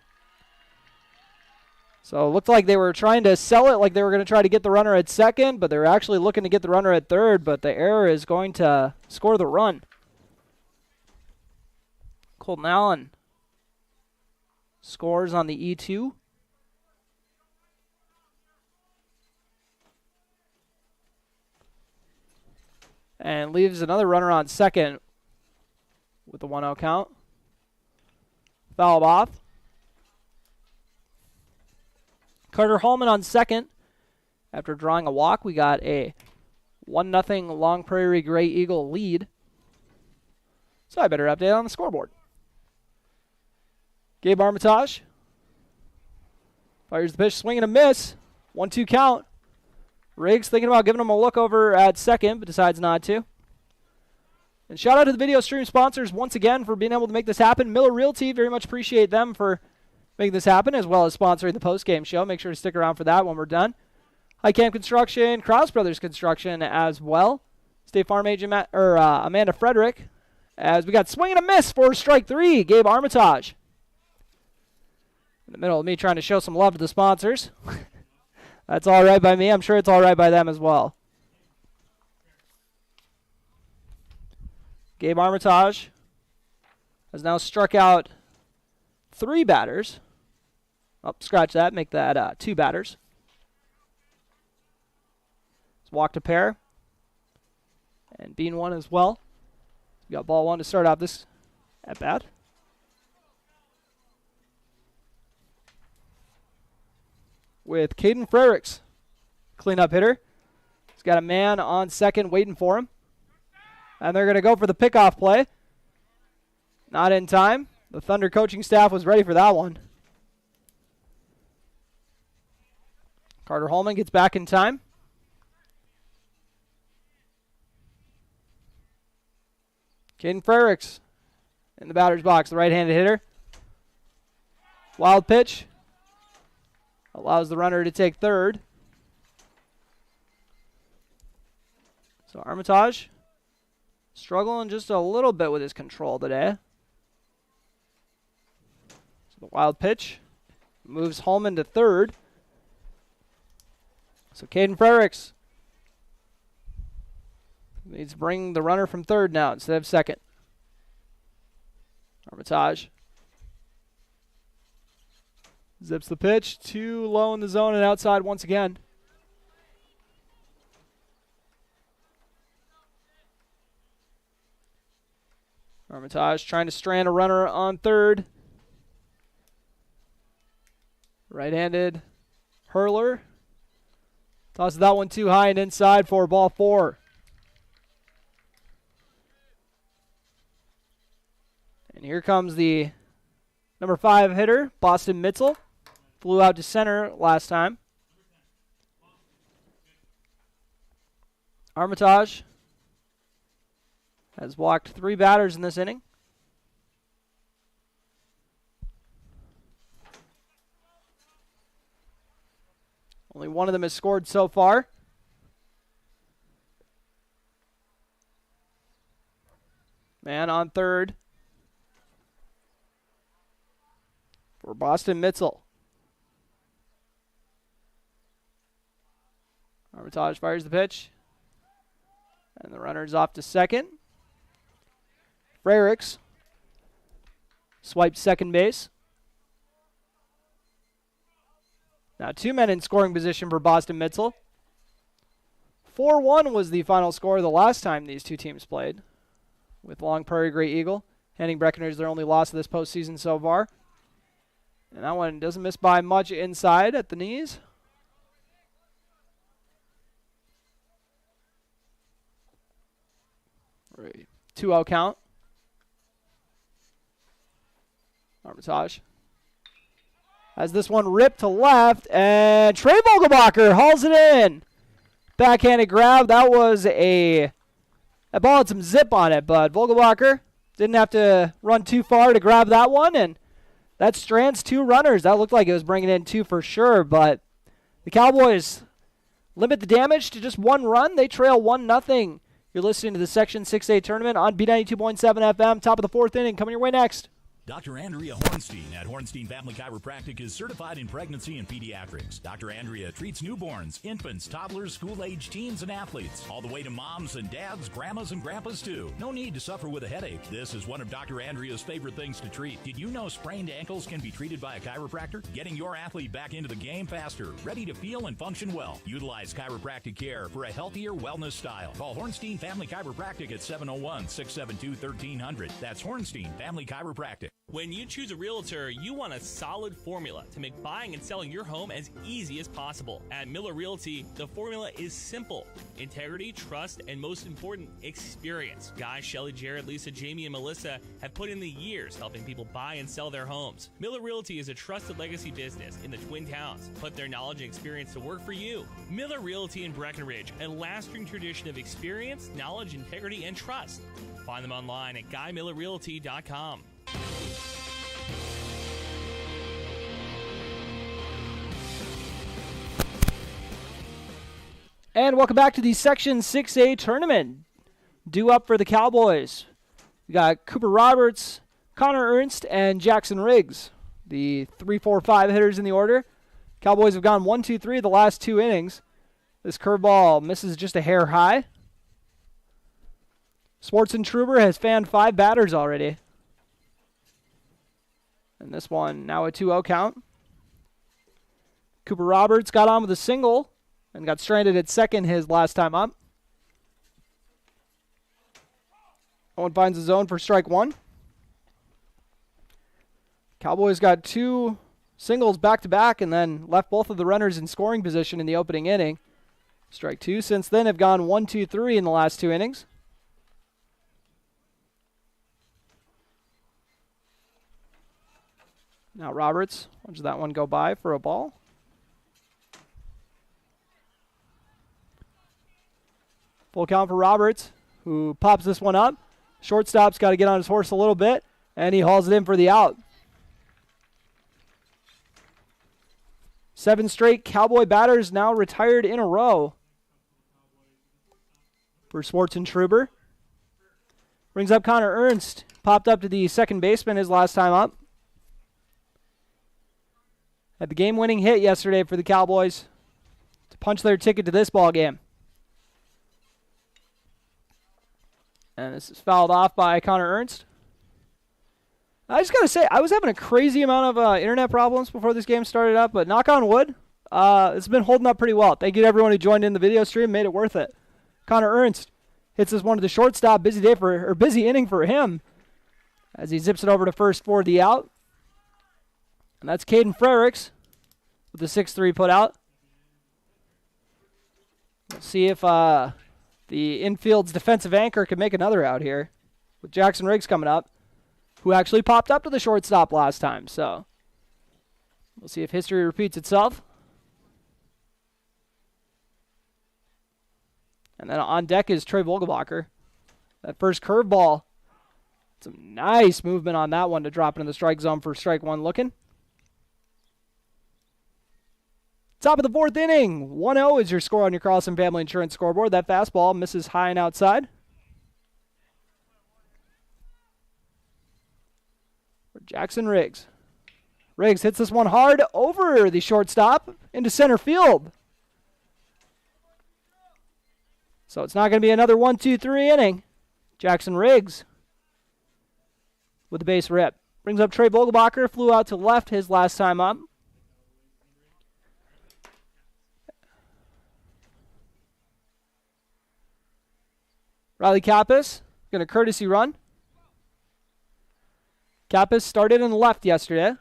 Speaker 3: So it looked like they were trying to sell it like they were going to try to get the runner at second, but they were actually looking to get the runner at third, but the error is going to score the run. Colton Allen scores on the E2. And leaves another runner on second with the 1-0 count. Fouled off. Carter Hallman on second. After drawing a walk, we got a 1-0 Long Prairie Grey Eagle lead. So I better update on the scoreboard. Gabe Armitage fires the pitch, swing and a miss. 1-2 count. Riggs thinking about giving him a look over at second, but decides not to. And shout out to the video stream sponsors once again for being able to make this happen. Miller Realty, very much appreciate them for making this happen, as well as sponsoring the postgame show. Make sure to stick around for that when we're done. Heitkamp Construction, Krause Brothers Construction as well. State Farm agent Amanda Frederick. As we got swing and a miss for strike 3, Gabe Armitage. In the middle of me trying to show some love to the sponsors. That's all right by me. I'm sure it's all right by them as well. Gabe Armitage has now struck out 3 batters. Oh, scratch that. Make that 2 batters. walked a pair. And bean one as well. We got ball one to start off this at bat. With Caden Frericks, cleanup hitter. He's got a man on second waiting for him. And they're going to go for the pickoff play. Not in time. The Thunder coaching staff was ready for that one. Carter Holman gets back in time. Caden Frericks in the batter's box, the right-handed hitter. Wild pitch. Allows the runner to take third. So Armitage struggling just a little bit with his control today. So the wild pitch moves Holman to third. So Caden Frericks needs to bring the runner from third now instead of second. Armitage zips the pitch, too low in the zone and outside once again. Armitage trying to strand a runner on third. Right-handed hurler. Tosses that one too high and inside for ball four. And here comes the number 5 hitter, Boston Mitzel. Flew out to center last time. Armitage has walked 3 batters in this inning. Only one of them has scored so far. Man on third for Boston Mitzel. Armitage fires the pitch. And the runner's off to second. Frericks swipes second base. Now 2 men in scoring position for Boston Mitzel. 4-1 was the final score the last time these two teams played, with Long Prairie Grey Eagle handing Breckenridge their only loss of this postseason so far. And that one doesn't miss by much inside at the knees. Right. 2-0 count. Armitage has this one ripped to left, and Trey Vogelbacher hauls it in. Backhanded grab. That was that ball had some zip on it, but Vogelbacher didn't have to run too far to grab that one, and that strands 2 runners. That looked like it was bringing in 2 for sure, but the Cowboys limit the damage to just 1 run. They trail 1-0. You're listening to the Section 6A tournament on B92.7 FM. Top of the 4th inning. Coming your way next.
Speaker 1: Dr. Andrea Hornstein at Hornstein Family Chiropractic is certified in pregnancy and pediatrics. Dr. Andrea treats newborns, infants, toddlers, school-age teens, and athletes, all the way to moms and dads, grandmas and grandpas too. No need to suffer with a headache. This is one of Dr. Andrea's favorite things to treat. Did you know sprained ankles can be treated by a chiropractor? Getting your athlete back into the game faster, ready to feel and function well. Utilize chiropractic care for a healthier wellness style. Call Hornstein Family Chiropractic at 701-672-1300. That's Hornstein Family Chiropractic.
Speaker 11: When you choose a realtor, you want a solid formula to make buying and selling your home as easy as possible. At Miller Realty, the formula is simple: integrity, trust, and most important, experience. Guy, Shelley, Jared, Lisa, Jamie, and Melissa have put in the years helping people buy and sell their homes. Miller Realty is a trusted legacy business in the Twin Towns. Put their knowledge and experience to work for you. Miller Realty in Breckenridge, a lasting tradition of experience, knowledge, integrity, and trust. Find them online at GuyMillerRealty.com.
Speaker 3: And welcome back to the Section 6A tournament. Due up for the Cowboys. We got Cooper Roberts, Connor Ernst, and Jackson Riggs, the 3-4-5 hitters in the order. Cowboys have gone 1-2-3 the last 2 innings. This curveball misses just a hair high. Swartzen Truber has fanned 5 batters already. And this one now a 2-0 count. Cooper Roberts got on with a single and got stranded at second his last time up. Owen finds the zone for strike one. Cowboys got 2 singles back-to-back and then left both of the runners in scoring position in the opening inning. Strike two. Since then have gone 1, 2, 3 in the last 2 innings. Now Roberts watches that one go by for a ball. Full count for Roberts, who pops this one up. Shortstop's got to get on his horse a little bit, and he hauls it in for the out. 7 straight Cowboy batters now retired in a row for Swartz and Truber. Brings up Connor Ernst. Popped up to the second baseman his last time up. Had the game-winning hit yesterday for the Cowboys to punch their ticket to this ball game. And this is fouled off by Connor Ernst. I just got to say, I was having a crazy amount of internet problems before this game started up, but knock on wood, it's been holding up pretty well. Thank you to everyone who joined in the video stream, made it worth it. Connor Ernst hits this one to the shortstop, busy inning for him as he zips it over to first for the out. And that's Caden Frericks with the 6-3 put out. Let's see if the infield's defensive anchor can make another out here with Jackson Riggs coming up, who actually popped up to the shortstop last time. So we'll see if history repeats itself. And then on deck is Trey Vogelbacher. That first curveball. Some nice movement on that one to drop into the strike zone for strike one looking. Top of the 4th inning. 1-0 is your score on your Carlson Family Insurance scoreboard. That fastball misses high and outside. For Jackson Riggs. Riggs hits this one hard over the shortstop into center field. So it's not going to be another 1, 2, 3 inning. Jackson Riggs with the base rip. Brings up Trey Vogelbacher. Flew out to left his last time up. Riley Kappas going to courtesy run. Kappas started in the left yesterday.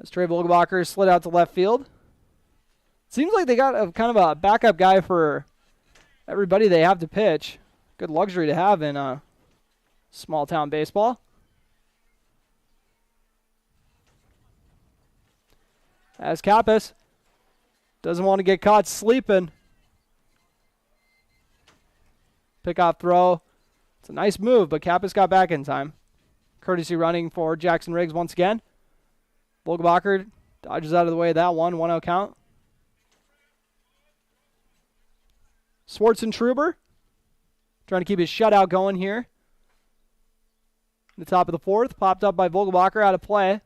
Speaker 3: As Trey Vogelbacher slid out to left field. Seems like they got a kind of a backup guy for everybody they have to pitch. Good luxury to have in small town baseball. As Kappas doesn't want to get caught sleeping. Pickoff throw. It's a nice move, but Kappas got back in time. Courtesy running for Jackson Riggs once again. Vogelbacher dodges out of the way of that one. 1-0 count. Swartz and Truber trying to keep his shutout going here. The top of the 4th. Popped up by Vogelbacher out of play.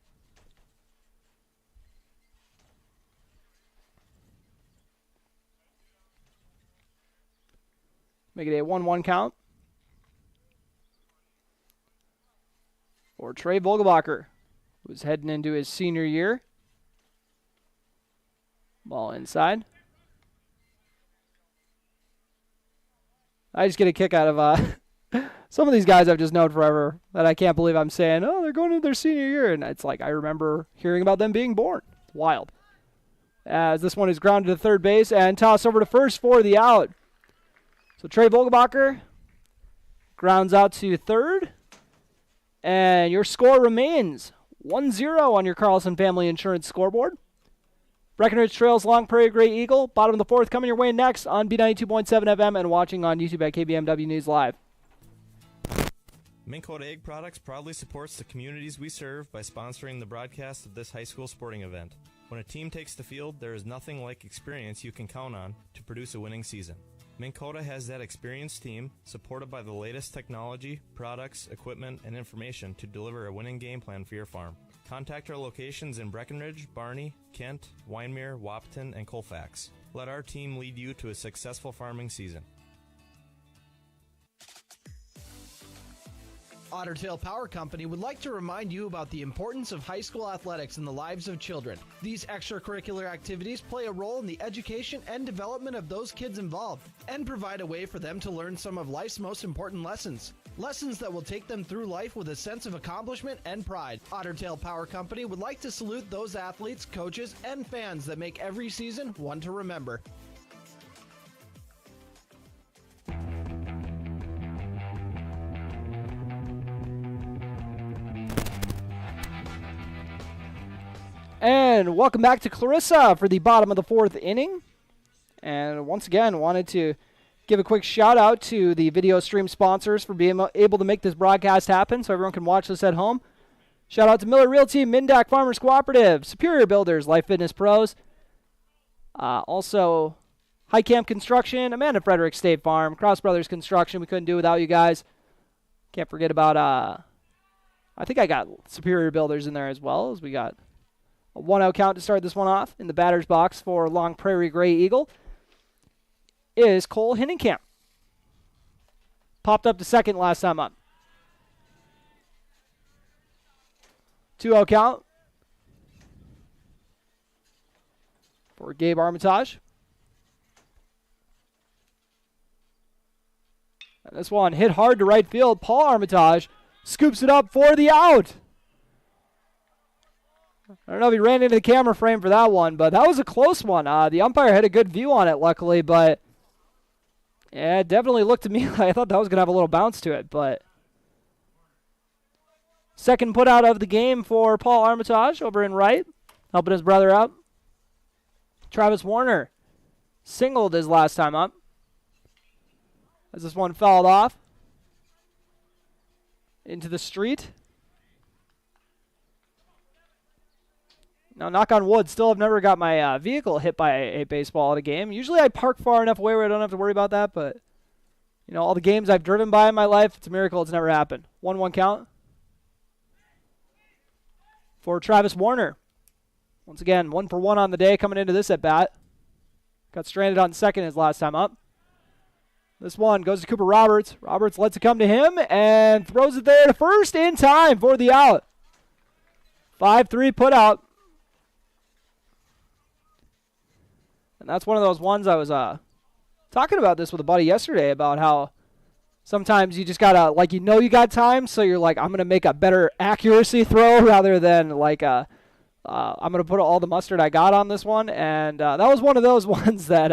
Speaker 3: Make it a 1-1 count for Trey Vogelbacher, who's heading into his senior year. Ball inside. I just get a kick out of some of these guys I've just known forever that I can't believe I'm saying, oh, they're going into their senior year. And it's like I remember hearing about them being born. Wild. As this one is grounded to third base and tossed over to first for the out. So Trey Vogelbacher grounds out to third. And your score remains 1-0 on your Carlson Family Insurance scoreboard. Breckenridge trails Long Prairie Grey Eagle. Bottom of the 4th coming your way next on B92.7 FM and watching on YouTube at KBMW News Live.
Speaker 12: Minn Kota Egg Products proudly supports the communities we serve by sponsoring the broadcast of this high school sporting event. When a team takes the field, there is nothing like experience you can count on to produce a winning season. Minn Kota has that experienced team, supported by the latest technology, products, equipment, and information to deliver a winning game plan for your farm. Contact our locations in Breckenridge, Barney, Kent, Wyndmere, Wahpeton, and Colfax. Let our team lead you to a successful farming season.
Speaker 5: Otter Tail Power Company would like to remind you about the importance of high school athletics in the lives of children. These extracurricular activities play a role in the education and development of those kids involved and provide a way for them to learn some of life's most important lessons. Lessons that will take them through life with a sense of accomplishment and pride. Otter Tail Power Company would like to salute those athletes, coaches, and fans that make every season one to remember.
Speaker 3: And welcome back to Clarissa for the bottom of the fourth inning. And once again, wanted to give a quick shout out to the video stream sponsors for being able to make this broadcast happen so everyone can watch this at home. Shout out to Miller Realty, Mindak Farmers Cooperative, Superior Builders, Life Fitness Pros. Also, High Camp Construction, Amanda Frederick State Farm, Cross Brothers Construction. We couldn't do without you guys. Can't forget about, I think I got Superior Builders in there as well, as we got a 1-out count to start this one off. In the batter's box for Long Prairie Grey Eagle is Cole Hinnenkamp. Popped up to second last time up. 2-0 count for Gabe Armitage. And this one hit hard to right field. Paul Armitage scoops it up for the out. I don't know if he ran into the camera frame for that one, but that was a close one. The umpire had a good view on it, luckily, but yeah, it definitely looked to me like I thought that was going to have a little bounce to it, but second put out of the game for Paul Armitage over in right, helping his brother out. Travis Warner singled his last time up as this one fouled off into the street. Now, knock on wood, still have never got my vehicle hit by a baseball at a game. Usually I park far enough away where I don't have to worry about that, but, you know, all the games I've driven by in my life, it's a miracle it's never happened. 1-1 count for Travis Warner. Once again, 1 for 1 on the day coming into this at-bat. Got stranded on second his last time up. This one goes to Cooper Roberts. Roberts lets it come to him and throws it there to first in time for the out. 5-3 put out. And that's one of those ones I was talking about this with a buddy yesterday about how sometimes you just got to, like, you know you got time, so you're like, I'm going to make a better accuracy throw rather than, like, I'm going to put all the mustard I got on this one. And that was one of those ones that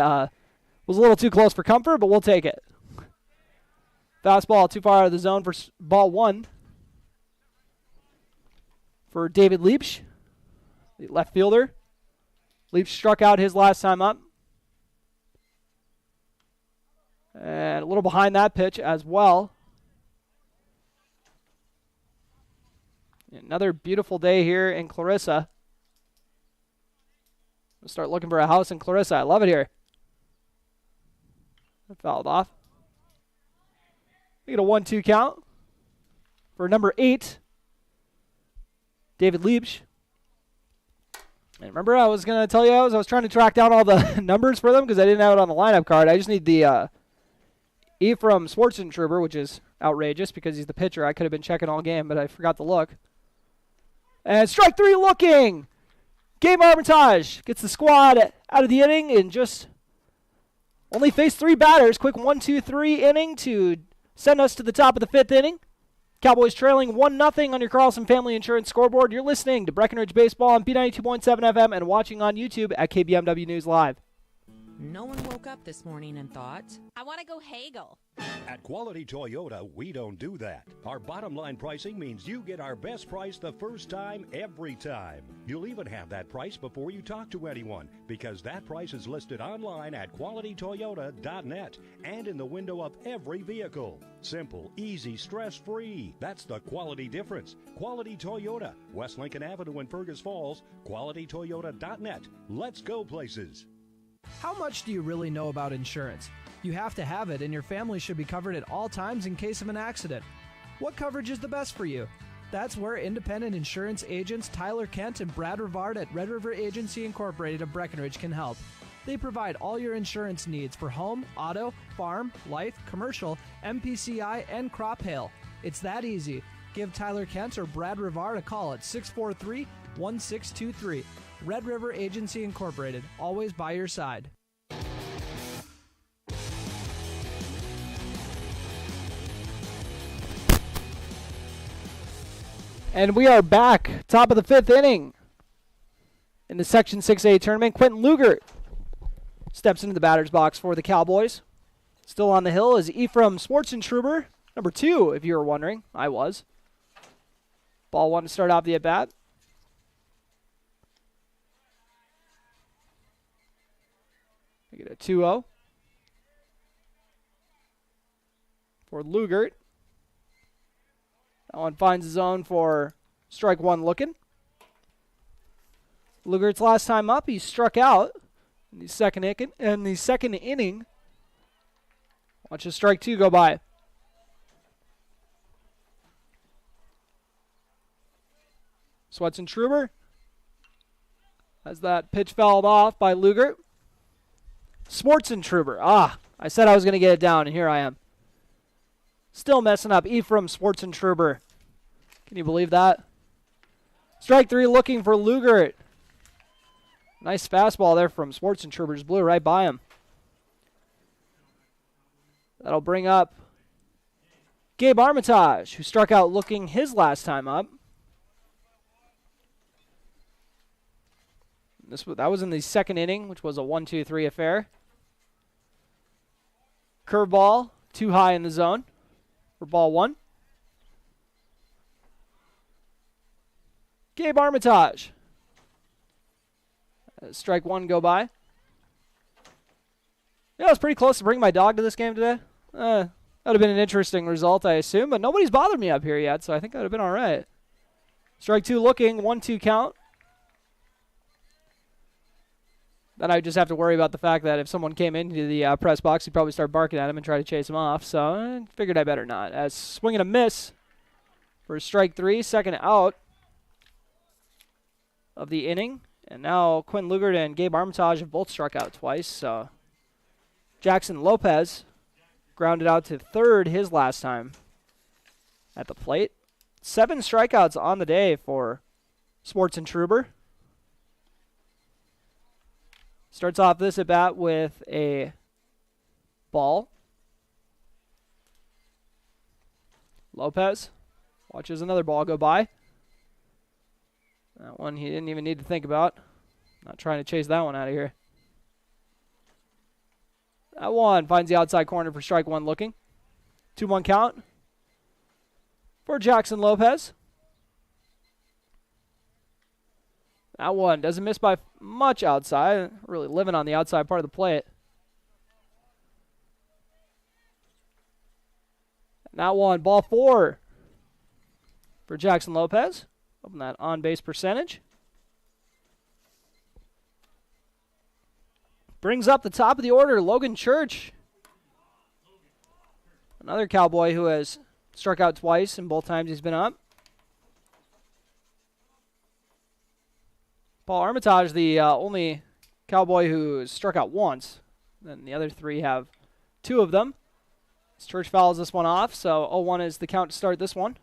Speaker 3: was a little too close for comfort, but we'll take it. Fastball too far out of the zone for ball one for David Leach, the left fielder. Leach struck out his last time up. And a little behind that pitch as well. Another beautiful day here in Clarissa. We'll start looking for a house in Clarissa. I love it here. Fouled off. We get a 1-2 count for number 8, David Leach. And remember, I was going to tell you I was trying to track down all the numbers for them because I didn't have it on the lineup card. I just need the Ephraim Schwarzentroober, which is outrageous because he's the pitcher. I could have been checking all game, but I forgot to look. And strike 3 looking. Gabe Armitage gets the squad out of the inning and just only faced 3 batters. Quick 1-2-3 inning to send us to the top of the 5th inning. Cowboys trailing 1-0 on your Carlson Family Insurance scoreboard. You're listening to Breckenridge Baseball on P92.7 FM and watching on YouTube at KBMW News Live.
Speaker 4: No one woke up this morning and thought,
Speaker 13: I want to go haggle.
Speaker 14: At Quality Toyota, we don't do that. Our bottom line pricing means you get our best price the first time, every time. You'll even have that price before you talk to anyone, because that price is listed online at qualitytoyota.net and in the window of every vehicle. Simple, easy, stress-free. That's the quality difference. Quality Toyota, West Lincoln Avenue in Fergus Falls, qualitytoyota.net. Let's go places.
Speaker 5: How much do you really know about insurance? You have to have it, and your family should be covered at all times in case of an accident. What coverage is the best for you? That's where independent insurance agents Tyler Kent and Brad Rivard at Red River Agency Incorporated of Breckenridge can help. They provide all your insurance needs for home, auto, farm, life, commercial, MPCI, and crop hail. It's that easy. Give Tyler Kent or Brad Rivard a call at 643-1623. Red River Agency Incorporated, always by your side.
Speaker 3: And we are back, top of the 5th inning in the Section 6A tournament. Quentin Lugert steps into the batter's box for the Cowboys. Still on the hill is Ephraim Schwartzentruber, number 2, if you were wondering. I was. Ball 1 to start off the at-bat. We get a 2-0 for Lugert. That one finds the zone for strike 1 looking. Lugert's last time up, he struck out in the second inning. Watch a strike 2 go by. Schwartzentruber as that pitch fouled off by Lugert. Schwartzentruber. I said I was going to get it down, and here I am. Still messing up. Ephraim Schwartzentruber. Can you believe that? Strike 3 looking for Lugert. Nice fastball there from Schwartzentruber. Just blew right by him. That'll bring up Gabe Armitage, who struck out looking his last time up. That was in the second inning, which was a 1-2-3 affair. Curveball, too high in the zone for ball 1. Gabe Armitage. Strike 1 go by. Yeah, I was pretty close to bringing my dog to this game today. That would have been an interesting result, I assume, but nobody's bothered me up here yet, so I think that would have been all right. Strike 2 looking, 1-2 count. Then I just have to worry about the fact that if someone came into the press box, he'd probably start barking at him and try to chase him off. So I figured I better not. As swing and a miss for strike 3, second out of the inning. And now Quinn Lugert and Gabe Armitage have both struck out twice. So Jackson Lopez grounded out to third his last time at the plate. 7 strikeouts on the day for Schwartzentruber. Starts off this at-bat with a ball. Lopez watches another ball go by. That one he didn't even need to think about. Not trying to chase that one out of here. That one finds the outside corner for strike 1 looking. 2-1 count for Jackson Lopez. That one doesn't miss by much outside. Really living on the outside part of the plate. And that one, ball 4 for Jackson Lopez. Open that on-base percentage. Brings up the top of the order, Logan Church. Another Cowboy who has struck out twice, and both times he's been up. Paul Armitage, the only Cowboy who struck out once. Then the other 3 have 2 of them. Church fouls this one off, so 0-1 is the count to start this one.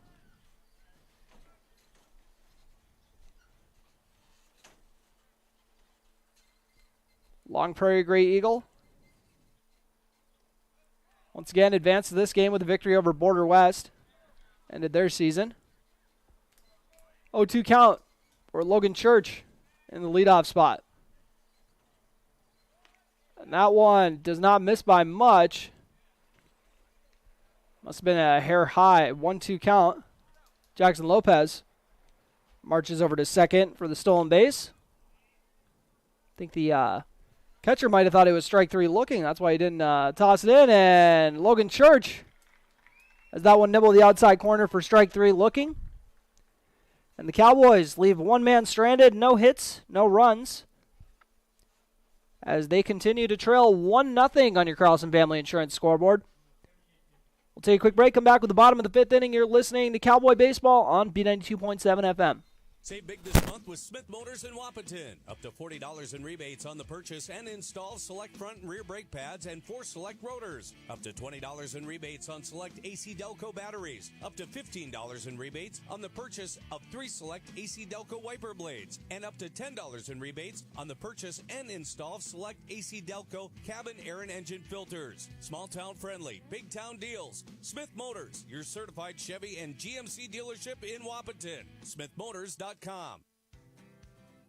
Speaker 3: Long Prairie Grey Eagle once again advanced to this game with a victory over Border West. Ended their season. 0-2 count for Logan Church in the leadoff spot. And that one does not miss by much. Must have been a hair high. 1-2 count. Jackson Lopez marches over to second for the stolen base. I think the catcher might have thought it was strike 3 looking. That's why he didn't toss it in. And Logan Church has that one nibble the outside corner for strike 3 looking. And the Cowboys leave one man stranded, no hits, no runs, as they continue to trail 1-0 on your Carlson Family Insurance scoreboard. We'll take a quick break, come back with the bottom of the 5th inning. You're listening to Cowboy Baseball on B92.7 FM.
Speaker 13: Save big this month with Smith Motors in Wapaton. Up to $40 in rebates on the purchase and install select front and rear brake pads and 4 select rotors. Up to $20 in rebates on select AC Delco batteries. Up to $15 in rebates on the purchase of 3 select AC Delco wiper blades. And up to $10 in rebates on the purchase and install of select AC Delco cabin air and engine filters. Small town friendly, big town deals. Smith Motors, your certified Chevy and GMC dealership in Wapaton. SmithMotors.com.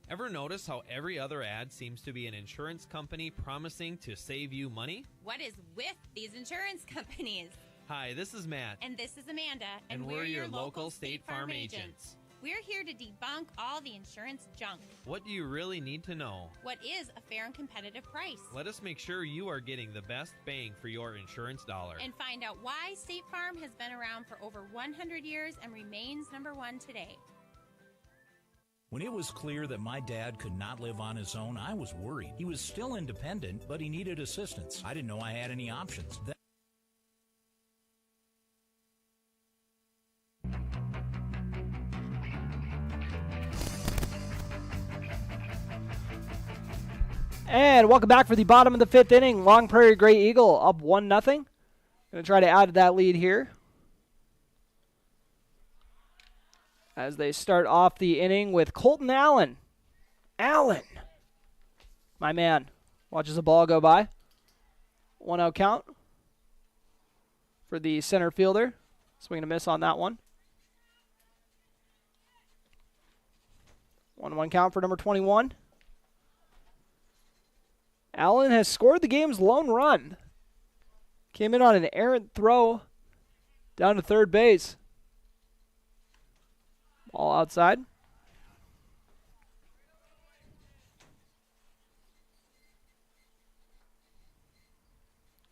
Speaker 15: Ever notice how every other ad seems to be an insurance company promising to save you money?
Speaker 16: What is with these insurance companies?
Speaker 15: Hi, this is Matt.
Speaker 16: And this is Amanda.
Speaker 15: And we're your local State Farm agents.
Speaker 16: We're here to debunk all the insurance junk.
Speaker 15: What do you really need to know?
Speaker 16: What is a fair and competitive price?
Speaker 15: Let us make sure you are getting the best bang for your insurance dollar.
Speaker 16: And find out why State Farm has been around for over 100 years and remains number one today.
Speaker 1: When it was clear that my dad could not live on his own, I was worried. He was still independent, but he needed assistance. I didn't know I had any options.
Speaker 3: And welcome back for the bottom of the 5th inning. Long Prairie Grey Eagle up 1-0. Going to try to add to that lead here, as they start off the inning with Colton Allen. Allen, my man, watches the ball go by. 1-0 count for the center fielder. Swing and a miss on that one. 1-1 count for number 21. Allen has scored the game's lone run. Came in on an errant throw down to third base. Ball outside.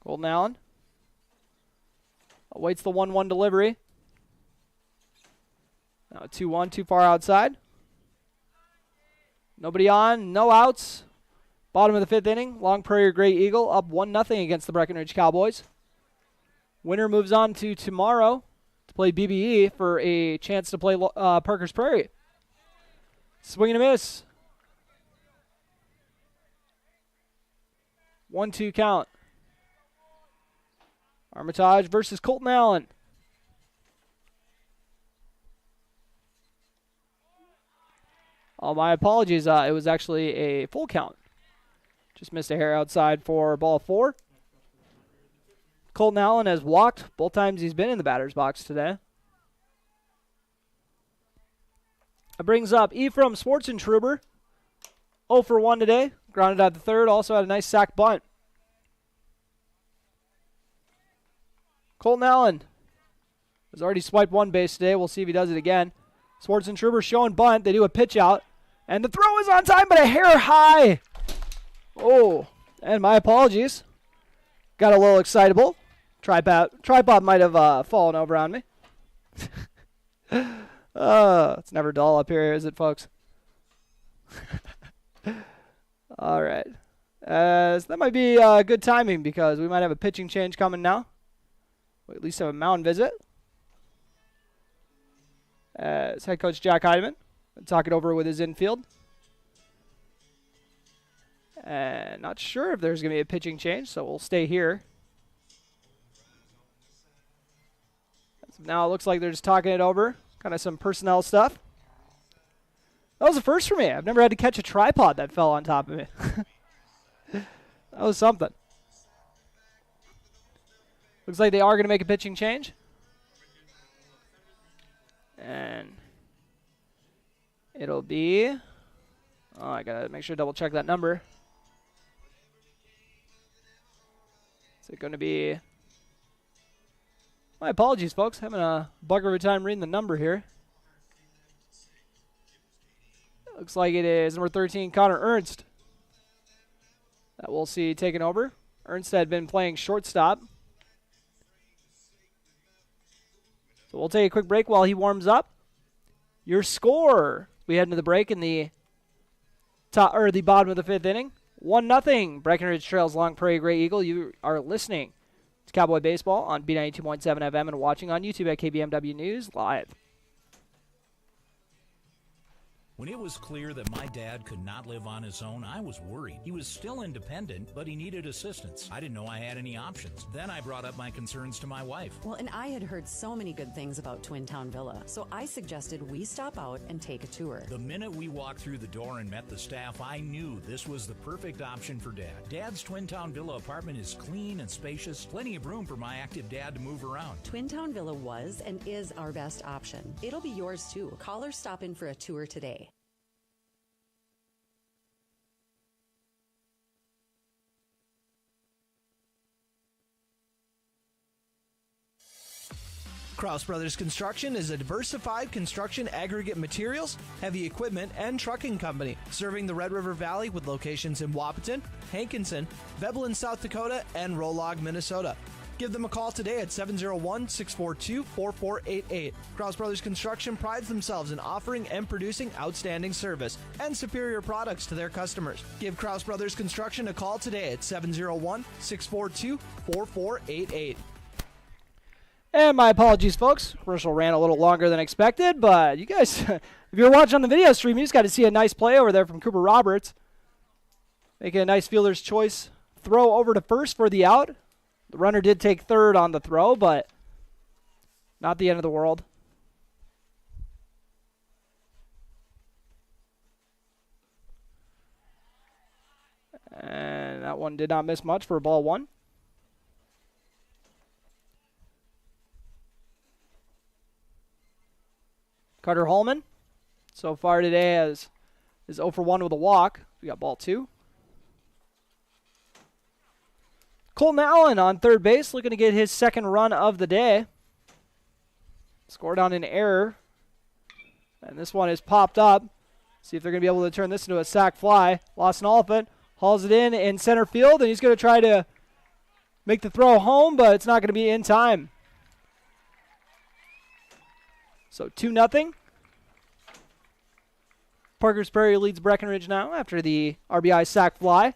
Speaker 3: Golden Allen awaits the 1-1 delivery. Now 2-1, too far outside. Nobody on, no outs. Bottom of the 5th inning, Long Prairie Grey Eagle up 1-0 against the Breckenridge Cowboys. Winner moves on to tomorrow to play BBE for a chance to play Parker's Prairie. Swing and a miss. 1-2 count. Armitage versus Colton Allen. Oh, my apologies. It was actually a full count. Just missed a hair outside for ball 4. Colton Allen has walked both times he's been in the batter's box today. It brings up Ephraim Schwartzentruber. 0 for 1 today. Grounded out the third. Also had a nice sack bunt. Colton Allen has already swiped one base today. We'll see if he does it again. Schwartzentruber showing bunt. They do a pitch out. And the throw is on time, but a hair high. Oh, and my apologies. Got a little excitable. Tripod might have fallen over on me. It's never dull up here, is it, folks? All right. So that might be good timing because we might have a pitching change coming now. We at least have a mound visit. As head coach Jack Heidemann will talk it over with his infield. And not sure if there's going to be a pitching change, so we'll stay here. So now it looks like they're just talking it over. Kind of some personnel stuff. That was a first for me. I've never had to catch a tripod that fell on top of me. That was something. Looks like they are going to make a pitching change. And it'll be... Oh, I got to make sure to double check that number. Is it going to be... My apologies, folks. Having a bugger of a time reading the number here. Looks like it is number 13, Connor Ernst. That we'll see taking over. Ernst had been playing shortstop. So we'll take a quick break while he warms up. Your score. We head into the break in the the bottom of the 5th inning. 1-0. Breckenridge trails Long Prairie Grey Eagle. You are listening to Cowboy Baseball on B92.7 FM and watching on YouTube at KBMW News Live.
Speaker 1: When it was clear that my dad could not live on his own, I was worried. He was still independent, but he needed assistance. I didn't know I had any options. Then I brought up my concerns to my wife.
Speaker 4: Well, and I had heard so many good things about Twin Town Villa, so I suggested we stop out and take a tour.
Speaker 1: The minute we walked through the door and met the staff, I knew this was the perfect option for Dad. Dad's Twin Town Villa apartment is clean and spacious, plenty of room for my active dad to move around.
Speaker 4: Twin Town Villa was and is our best option. It'll be yours too. Call or stop in for a tour today.
Speaker 5: Kraus Brothers Construction is a diversified construction aggregate materials, heavy equipment, and trucking company, serving the Red River Valley with locations in Wahpeton, Hankinson, Veblen, South Dakota, and Rolog, Minnesota. Give them a call today at 701-642-4488. Kraus Brothers Construction prides themselves in offering and producing outstanding service and superior products to their customers. Give Kraus Brothers Construction a call today at 701-642-4488.
Speaker 3: And my apologies, folks. Commercial ran a little longer than expected, but you guys, if you're watching on the video stream, you just got to see a nice play over there from Cooper Roberts. Making a nice fielder's choice throw over to first for the out. The runner did take third on the throw, but not the end of the world. And that one did not miss much for ball one. Carter Hallman, so far today, is 0 for 1 with a walk. We got ball two. Colton Allen on third base, looking to get his second run of the day. Scored on an error. And this one is popped up. See if they're going to be able to turn this into a sac fly. Lawson Oliphant hauls it in center field, and he's going to try to make the throw home, but it's not going to be in time. So 2-0. Parker's Prairie leads Breckenridge now after the RBI sac fly.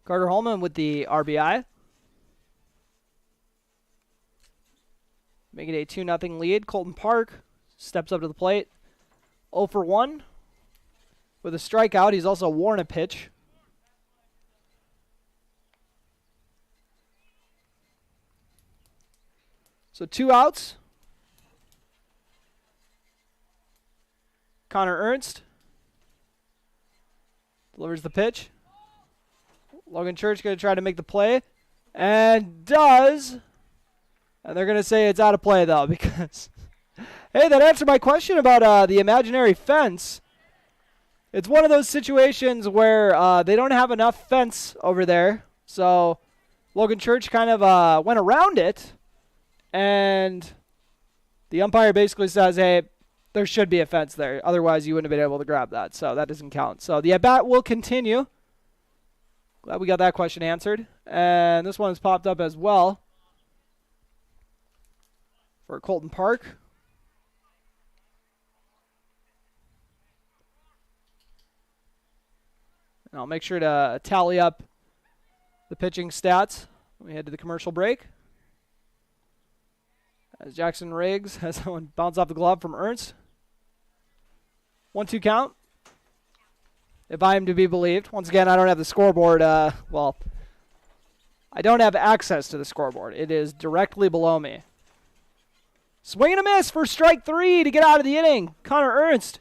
Speaker 3: Carter Holman with the RBI. Making it a 2-0 lead. Colton Park steps up to the plate. 0 for 1 with a strikeout. He's also worn a pitch. So 2 outs. Connor Ernst delivers the pitch. Logan Church going to try to make the play, and does. And they're going to say it's out of play, though, because, hey, that answered my question about the imaginary fence. It's one of those situations where they don't have enough fence over there, so Logan Church kind of went around it. And the umpire basically says, hey, there should be a fence there. Otherwise, you wouldn't have been able to grab that. So that doesn't count. So the at-bat will continue. Glad we got that question answered. And this one has popped up as well for Colton Park. And I'll make sure to tally up the pitching stats when we head to the commercial break. As Jackson Riggs has someone bounce off the glove from Ernst. 1-2 count. If I am to be believed. Once again, I don't have the scoreboard. Well, I don't have access to the scoreboard. It is directly below me. Swing and a miss for strike 3 to get out of the inning. Connor Ernst.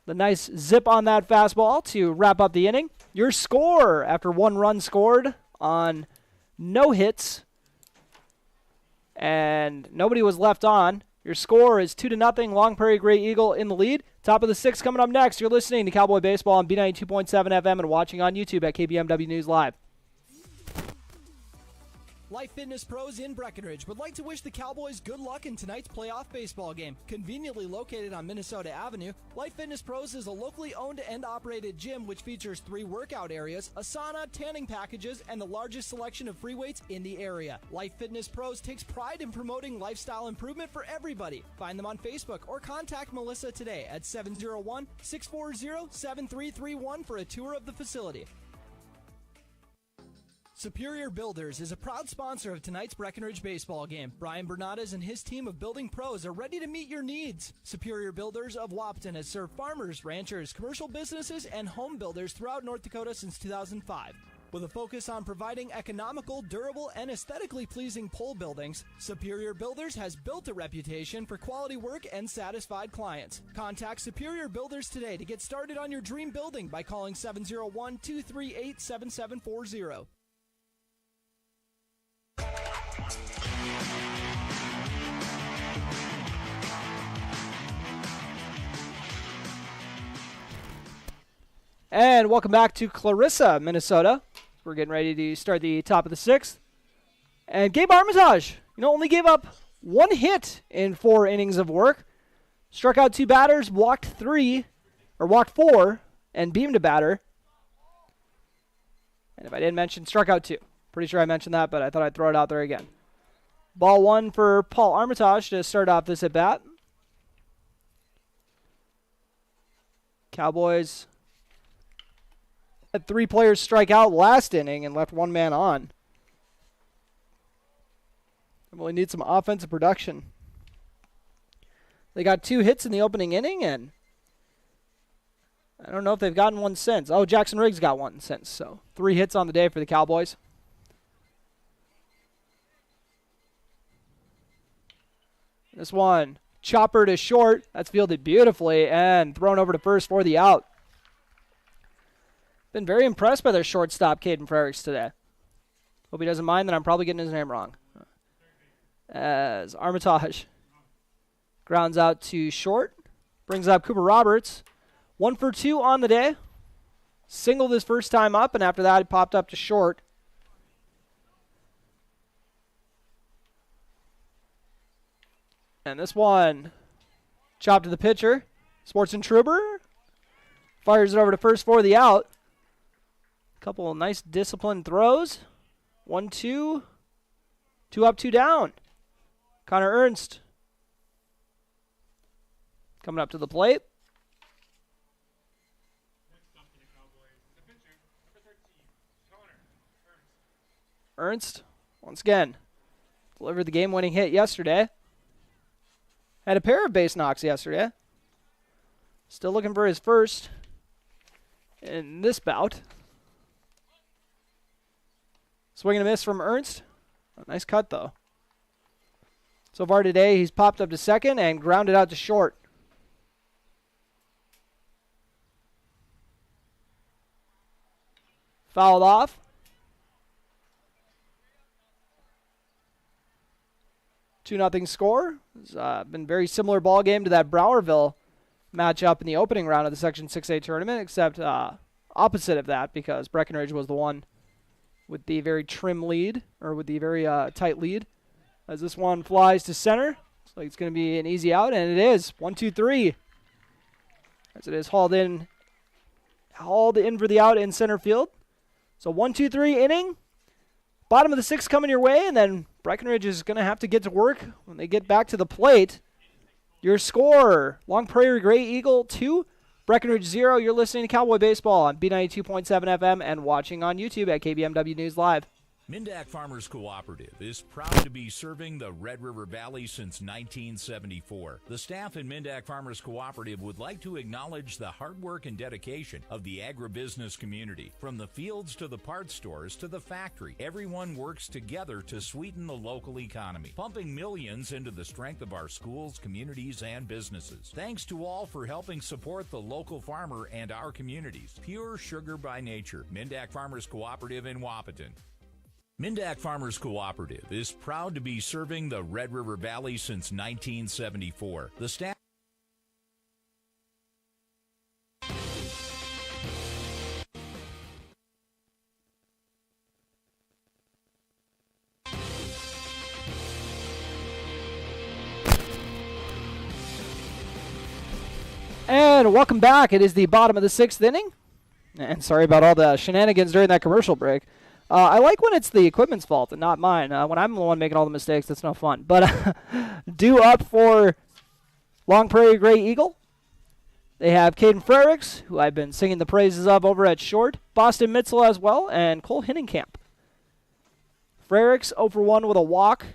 Speaker 3: The nice zip on that fastball to wrap up the inning. Your score after 1 run scored on no hits. And nobody was left on. Your score is 2-0. Long Prairie Grey Eagle in the lead. Top of the 6th coming up next. You're listening to Cowboy Baseball on B92.7 FM and watching on YouTube at KBMW News Live.
Speaker 5: Life Fitness Pros in Breckenridge would like to wish the Cowboys good luck in tonight's playoff baseball game. Conveniently located on Minnesota Avenue, Life Fitness Pros is a locally owned and operated gym which features 3 workout areas, a sauna, tanning packages, and the largest selection of free weights in the area. Life Fitness Pros takes pride in promoting lifestyle improvement for everybody. Find them on Facebook or contact Melissa today at 701-640-7331 for a tour of the facility. Superior Builders is a proud sponsor of tonight's Breckenridge baseball game. Brian Bernades and his team of building pros are ready to meet your needs. Superior Builders of Wahpeton has served farmers, ranchers, commercial businesses, and home builders throughout North Dakota since 2005. With a focus on providing economical, durable, and aesthetically pleasing pole buildings, Superior Builders has built a reputation for quality work and satisfied clients. Contact Superior Builders today to get started on your dream building by calling 701-238-7740.
Speaker 3: And welcome back to Clarissa, Minnesota. We're getting ready to start the top of the sixth. And Gabe Armitage, only gave up one hit in 4 innings of work. Struck out 2 batters, walked 4, and beamed a batter. And if I didn't mention, struck out 2. Pretty sure I mentioned that, but I thought I'd throw it out there again. Ball 1 for Paul Armitage to start off this at-bat. Cowboys had 3 players strike out last inning and left 1 man on. They really need some offensive production. They got 2 hits in the opening inning, and I don't know if they've gotten one since. Oh, Jackson Riggs got one since, so 3 hits on the day for the Cowboys. This one, chopper to short. That's fielded beautifully and thrown over to first for the out. Been very impressed by their shortstop, Caden Frericks, today. Hope he doesn't mind that I'm probably getting his name wrong. As Armitage grounds out to short. Brings up Cooper Roberts. 1 for 2 on the day. Singled his first time up, and after that he popped up to short. And this one, chopped to the pitcher. Sportson Truber fires it over to first for the out. Couple of nice disciplined throws. 1-2. 2 up, 2 down. Connor Ernst coming up to the plate. Ernst, once again, delivered the game-winning hit yesterday. Had a pair of base knocks yesterday. Still looking for his first in this bout. Swing and a miss from Ernst. A nice cut, though. So far today, he's popped up to second and grounded out to short. Fouled off. 2-0 score. It's been a very similar ball game to that Browerville matchup in the opening round of the Section 6A tournament, except opposite of that, because Breckenridge was the one with the very trim lead, or with the very tight lead. As this one flies to center. Looks like it's going to be an easy out, and it is. 1-2-3. As it is hauled in for the out in center field. So 1-2-3 inning. Bottom of the 6th coming your way, and then Breckenridge is going to have to get to work when they get back to the plate. Your score, Long Prairie Grey Eagle 2, Breckenridge 0. You're listening to Cowboy Baseball on B92.7 FM and watching on YouTube at KBMW News Live.
Speaker 1: Mindak Farmers Cooperative is proud to be serving the Red River Valley since 1974. The staff in Mindak Farmers Cooperative would like to acknowledge the hard work and dedication of the agribusiness community. From the fields to the parts stores to the factory, everyone works together to sweeten the local economy, pumping millions into the strength of our schools, communities, and businesses. Thanks to all for helping support the local farmer and our communities. Pure sugar by nature. Mindak Farmers Cooperative in Wahpeton. Mindak Farmers Cooperative is proud to be serving the Red River Valley since 1974. The staff
Speaker 3: And welcome back. It is the bottom of the 6th inning. And sorry about all the shenanigans during that commercial break. I like when it's the equipment's fault and not mine. When I'm the one making all the mistakes, that's no fun. But due up for Long Prairie Grey Eagle, they have Caden Frericks, who I've been singing the praises of over at short, Boston Mitzel as well, and Cole Hinnenkamp Frericks 0 for 1 with a walk.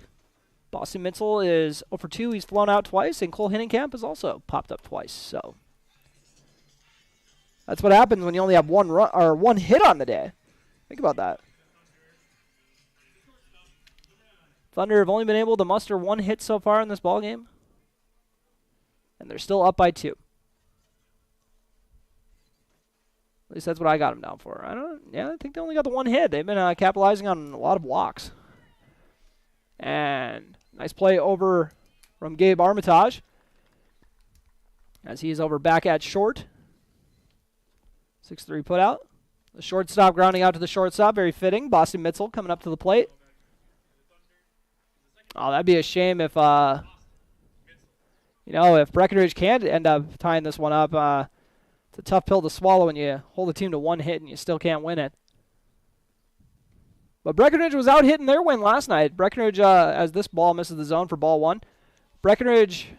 Speaker 3: Boston Mitchell is 0 for 2. He's flown out twice, and Cole Hinnenkamp has also popped up twice. So that's what happens when you only have one run or one hit on the day. Think about that. Thunder have only been able to muster one hit so far in this ballgame, and they're still up by 2. At least that's what I got them down for. I think they only got the one hit. They've been capitalizing on a lot of walks. And nice play over from Gabe Armitage as he is over back at short. 6-3 put out. The shortstop grounding out to the shortstop. Very fitting. Boston Mitchell coming up to the plate. Oh, that'd be a shame if, if Breckenridge can't end up tying this one up. It's a tough pill to swallow when you hold the team to one hit and you still can't win it. But Breckenridge was out hitting their win last night. Breckenridge, as this ball misses the zone for ball 1, Breckenridge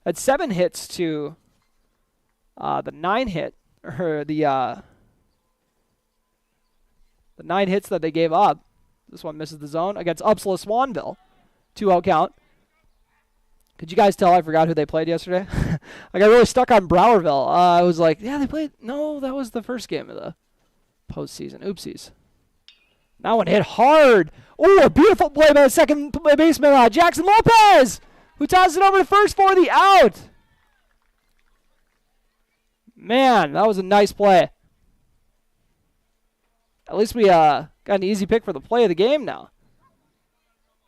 Speaker 3: had 7 hits to the 9 hit, or the 9 hits that they gave up. This one misses the zone against Uppsala Swanville. 2-0 count. Could you guys tell I forgot who they played yesterday? I got really stuck on Browerville. I was like, yeah, they played. No, that was the first game of the postseason. Oopsies. That one hit hard. Oh, a beautiful play by the second baseman, Jackson Lopez, who tosses it over to first for the out. Man, that was a nice play. At least we got an easy pick for the play of the game now.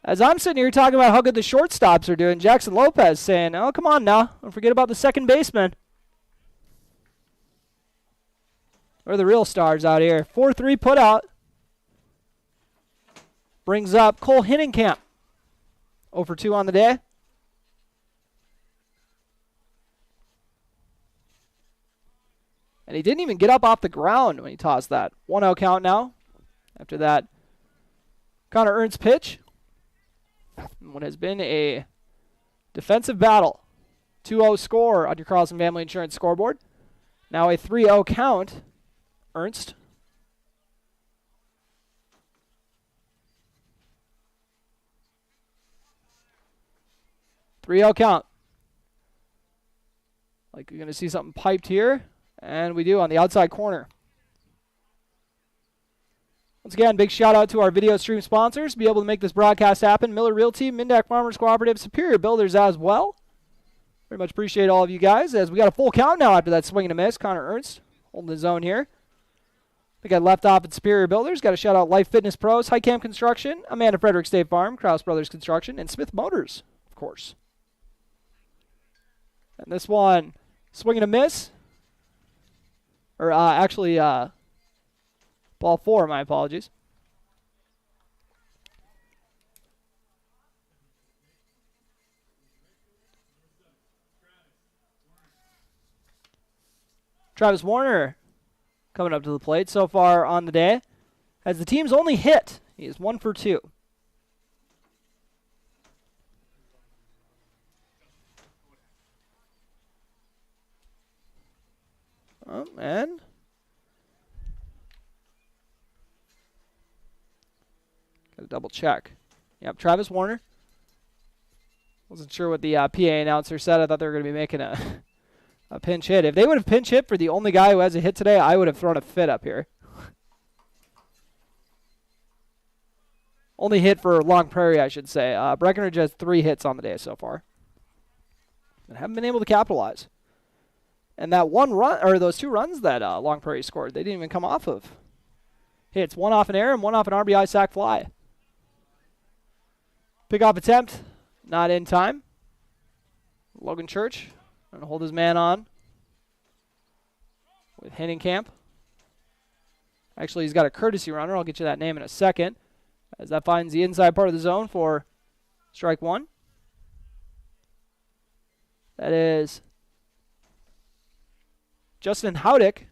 Speaker 3: As I'm sitting here talking about how good the shortstops are doing, Jackson Lopez saying, oh, come on now. Don't forget about the second baseman. We're the real stars out here. 4-3 put out. Brings up Cole Hinnenkamp. 0 for 2 on the day. And he didn't even get up off the ground when he tossed that. 1-0 count now. After that, Connor Ernst pitch. What has been a defensive battle. 2-0 score on your Carlson Family Insurance scoreboard. Now a 3-0 count. Ernst. Three-0 count. Like you're going to see something piped here. And we do on the outside corner. Once again, big shout out to our video stream sponsors. Be able to make this broadcast happen. Miller Realty, Mindak Farmers Cooperative, Superior Builders as well. Very much appreciate all of you guys as we got a full count now after that swing and a miss. Connor Ernst holding the zone here. We got left off at Superior Builders. Got to shout out Life Fitness Pros, High Camp Construction, Amanda Frederick State Farm, Krause Brothers Construction, and Smith Motors, of course. And this one, swing and a miss. Or ball 4, my apologies. Travis Warner coming up to the plate so far on the day. As the team's only hit, he is 1 for 2. Oh, and gotta double check. Yep, Travis Warner. Wasn't sure what the PA announcer said. I thought they were going to be making a pinch hit. If they would have pinch hit for the only guy who has a hit today, I would have thrown a fit up here. Only hit for Long Prairie, I should say. Breckenridge has 3 hits on the day so far. And haven't been able to capitalize. And that one run, or those 2 runs that Long Prairie scored, they didn't even come off of hits. One off an error and one off an RBI sac fly. Pickoff attempt, not in time. Logan Church going to hold his man on with Hinnenkamp. Actually, he's got a courtesy runner. I'll get you that name in a second. As that finds the inside part of the zone for strike 1. That is Justin Howdick.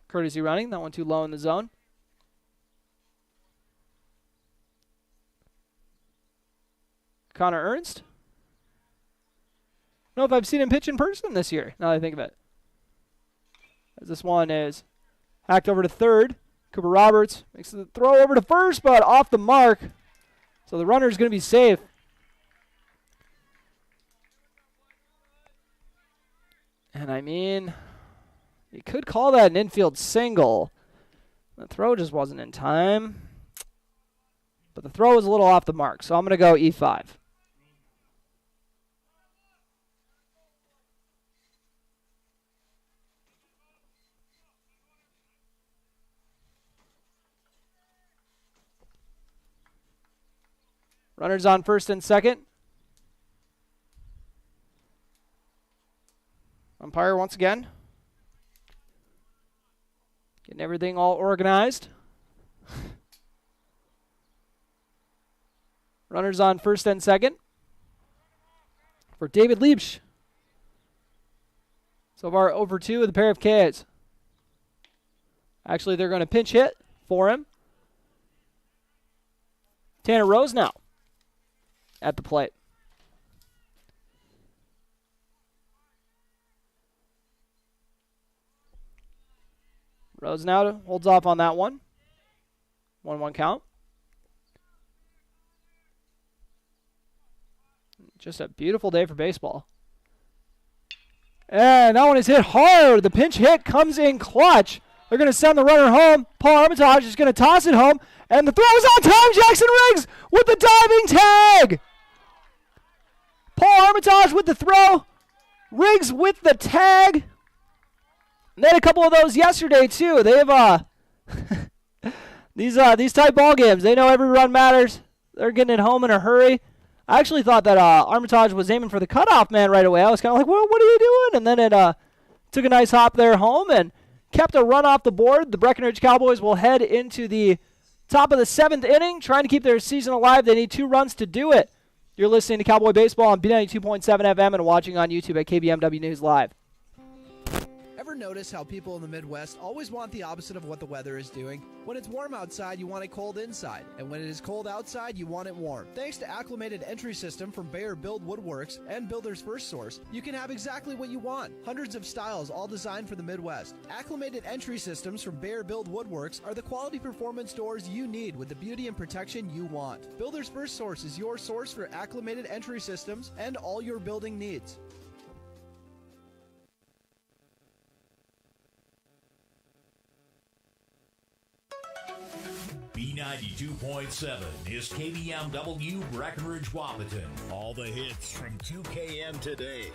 Speaker 3: Courtesy running. That one too low in the zone. Connor Ernst. I don't know if I've seen him pitch in person this year, now that I think of it. As this one is hacked over to third. Cooper Roberts makes the throw over to first, but off the mark. So the runner is going to be safe. And I mean, you could call that an infield single. The throw just wasn't in time. But the throw was a little off the mark, so I'm going to go E5. Runners on first and second. Umpire once again. Getting everything all organized. Runners on first and second for David Liebsch. So far, over 2 with a pair of Ks. Actually, they're going to pinch hit for him. Tanner Rose now at the plate. Rose now holds off on that one. 1-1 count. Just a beautiful day for baseball. And that one is hit hard. The pinch hit comes in clutch. They're going to send the runner home. Paul Armitage is going to toss it home. And the throw is on time. Jackson Riggs with the diving tag. Paul Armitage with the throw. Riggs with the tag. They had a couple of those yesterday, too. They have these type ball games. They know every run matters. They're getting it home in a hurry. I actually thought that Armitage was aiming for the cutoff man right away. I was kind of like, well, what are you doing? And then it took a nice hop there home and kept a run off the board. The Breckenridge Cowboys will head into the top of the 7th inning, trying to keep their season alive. They need 2 runs to do it. You're listening to Cowboy Baseball on B92.7 FM and watching on YouTube at KBMW News Live.
Speaker 5: Ever notice how people in the Midwest always want the opposite of what the weather is doing? When it's warm outside, you want it cold inside. And when it is cold outside, you want it warm. Thanks to Acclimated Entry System from Bayer Build Woodworks and Builder's First Source, you can have exactly what you want. Hundreds of styles, all designed for the Midwest. Acclimated Entry Systems from Bayer Build Woodworks are the quality performance doors you need with the beauty and protection you want. Builder's First Source is your source for acclimated entry systems and all your building needs.
Speaker 1: B92.7 is KBMW Breckenridge Wahpeton. All the hits from 2KM today.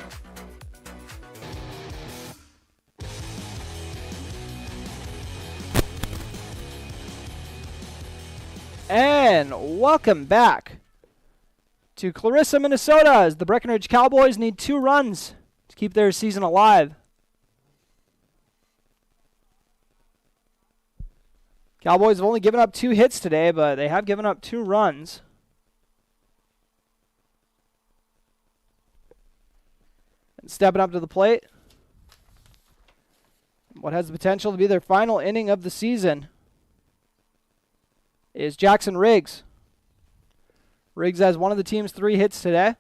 Speaker 3: And welcome back to Clarissa, Minnesota, as the Breckenridge Cowboys need 2 runs to keep their season alive. Cowboys have only given up 2 hits today, but they have given up 2 runs. And stepping up to the plate, what has the potential to be their final inning of the season is Jackson Riggs. Riggs has one of the team's 3 hits today.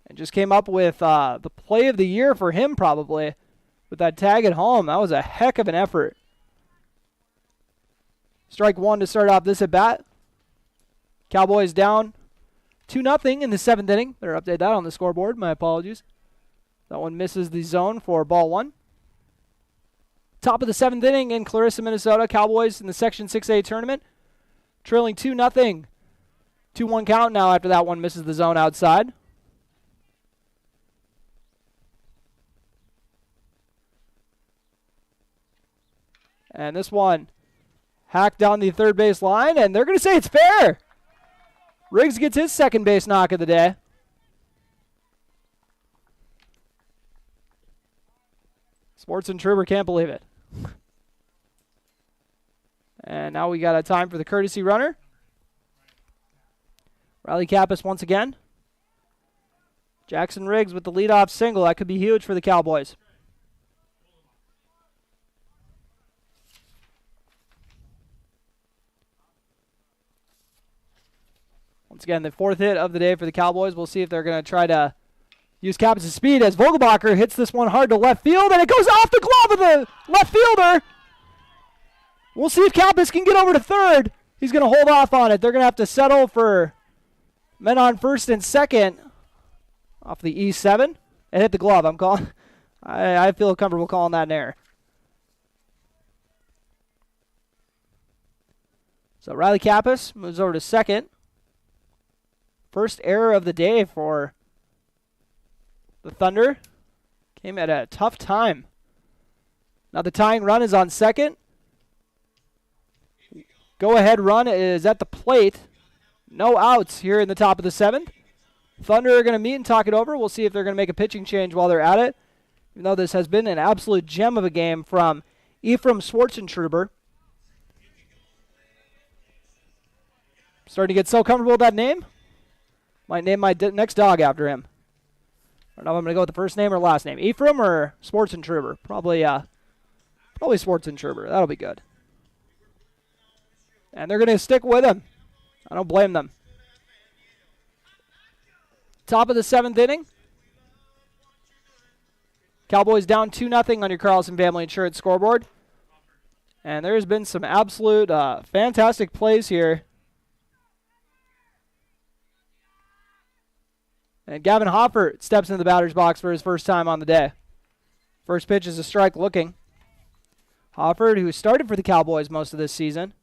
Speaker 3: And just came up with the play of the year for him probably with that tag at home. That was a heck of an effort. Strike 1 to start off this at-bat. Cowboys down 2-0 in the 7th inning. Better update that on the scoreboard. My apologies. That one misses the zone for ball 1. Top of the 7th inning in Clarissa, Minnesota. Cowboys in the Section 6A tournament. Trailing 2-0. 2-1 count now after that one misses the zone outside. And this one hacked down the third base line, and they're going to say it's fair. Riggs gets his second base knock of the day. Sports Intruder can't believe it. And now we got a time for the courtesy runner. Riley Kappas once again. Jackson Riggs with the leadoff single. That could be huge for the Cowboys. Once again, the 4th hit of the day for the Cowboys. We'll see if they're going to try to use Kappas' speed as Vogelbacher hits this one hard to left field, and it goes off the glove of the left fielder. We'll see if Kappas can get over to third. He's going to hold off on it. They're going to have to settle for men on first and second off the E7. It hit the glove. I'm calling. I feel comfortable calling that an error. So Riley Kappas moves over to second. First error of the day for the Thunder. Came at a tough time. Now the tying run is on second. Go-ahead run is at the plate. No outs here in the top of the seventh. Thunder are going to meet and talk it over. We'll see if they're going to make a pitching change while they're at it. Even though this has been an absolute gem of a game from Ephraim Schwartzentruber. Starting to get so comfortable with that name. Might name my next dog after him. I don't know if I'm going to go with the first name or last name. Ephraim or Schwartzentruber? Probably Schwartzentruber. That'll be good. And they're going to stick with him. I don't blame them. Top of the seventh inning. Cowboys down 2-0 on your Carlson Family Insurance scoreboard. And there's been some absolute fantastic plays here. And Gavin Hoffert steps into the batter's box for his first time on the day. First pitch is a strike looking. Hoffert, who started for the Cowboys most of this season.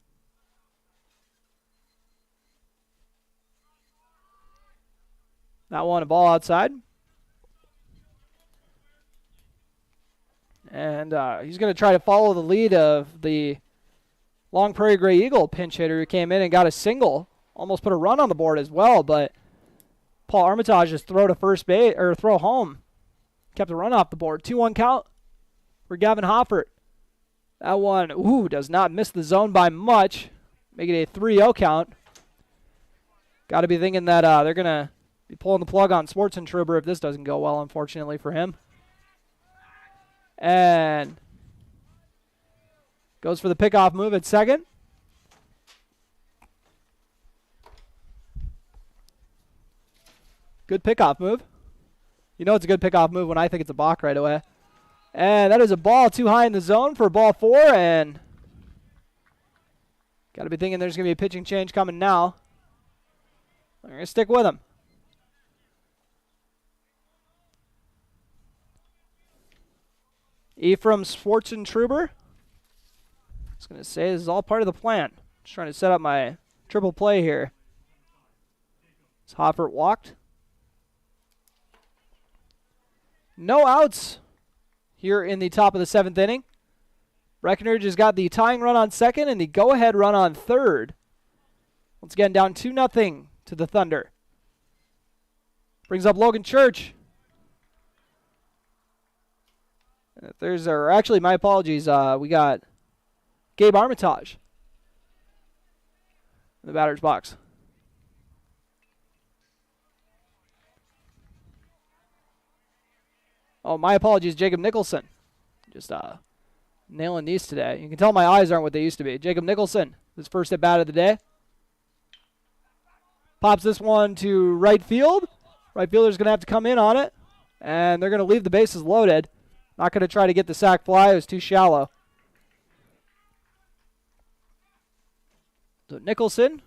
Speaker 3: That one, a ball outside. And he's going to try to follow the lead of the Long Prairie Grey Eagle pinch hitter who came in and got a single. Almost put a run on the board as well, but Paul Armitage's throw to first base, or throw home, kept the run off the board. 2-1 count for Gavin Hoffert. That one, does not miss the zone by much. Make it a 3-0 count. Got to be thinking that they're going to be pulling the plug on Schwartzentruber if this doesn't go well, unfortunately for him. And goes for the pickoff move at second. Good pickoff move. You know it's a good pickoff move when I think it's a balk right away. And that is a ball too high in the zone for ball 4. And got to be thinking there's going to be a pitching change coming now. They're going to stick with him. Ephraim Schwartzentruber. I was going to say this is all part of the plan. Just trying to set up my triple play here. As Hoffert walked. No outs here in the top of the seventh inning. Breckenridge has got the tying run on second and the go-ahead run on third. Once again, down 2-0 to the Thunder. Brings up Logan Church. Actually, my apologies. We got Gabe Armitage in the batter's box. Oh, my apologies, Jacob Nicholson. Just nailing these today. You can tell my eyes aren't what they used to be. Jacob Nicholson, his first at bat of the day. Pops this one to right field. Right fielder's going to have to come in on it. And they're going to leave the bases loaded. Not going to try to get the sac fly. It was too shallow. So Nicholson,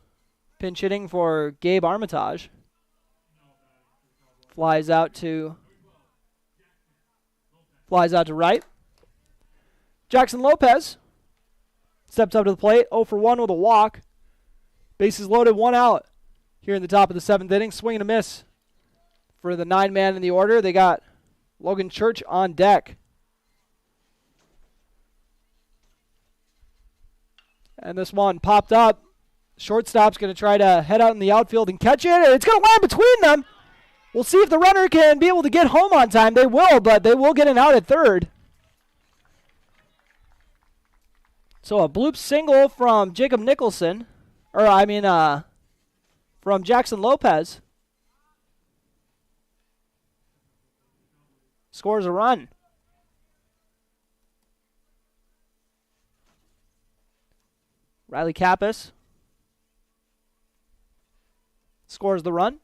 Speaker 3: pinch hitting for Gabe Armitage. Flies out to right. Jackson Lopez steps up to the plate. 0 for 1 with a walk. Bases loaded, 1 out. Here in the top of the seventh inning. Swing and a miss for the 9-man in the order. They got Logan Church on deck. And this one popped up. Shortstop's going to try to head out in the outfield and catch it. And it's going to land between them. We'll see if the runner can be able to get home on time. They will, but they will get an out at third. So a bloop single from Jacob Nicholson. From Jackson Lopez. Scores a run. Riley Kappas scores the run.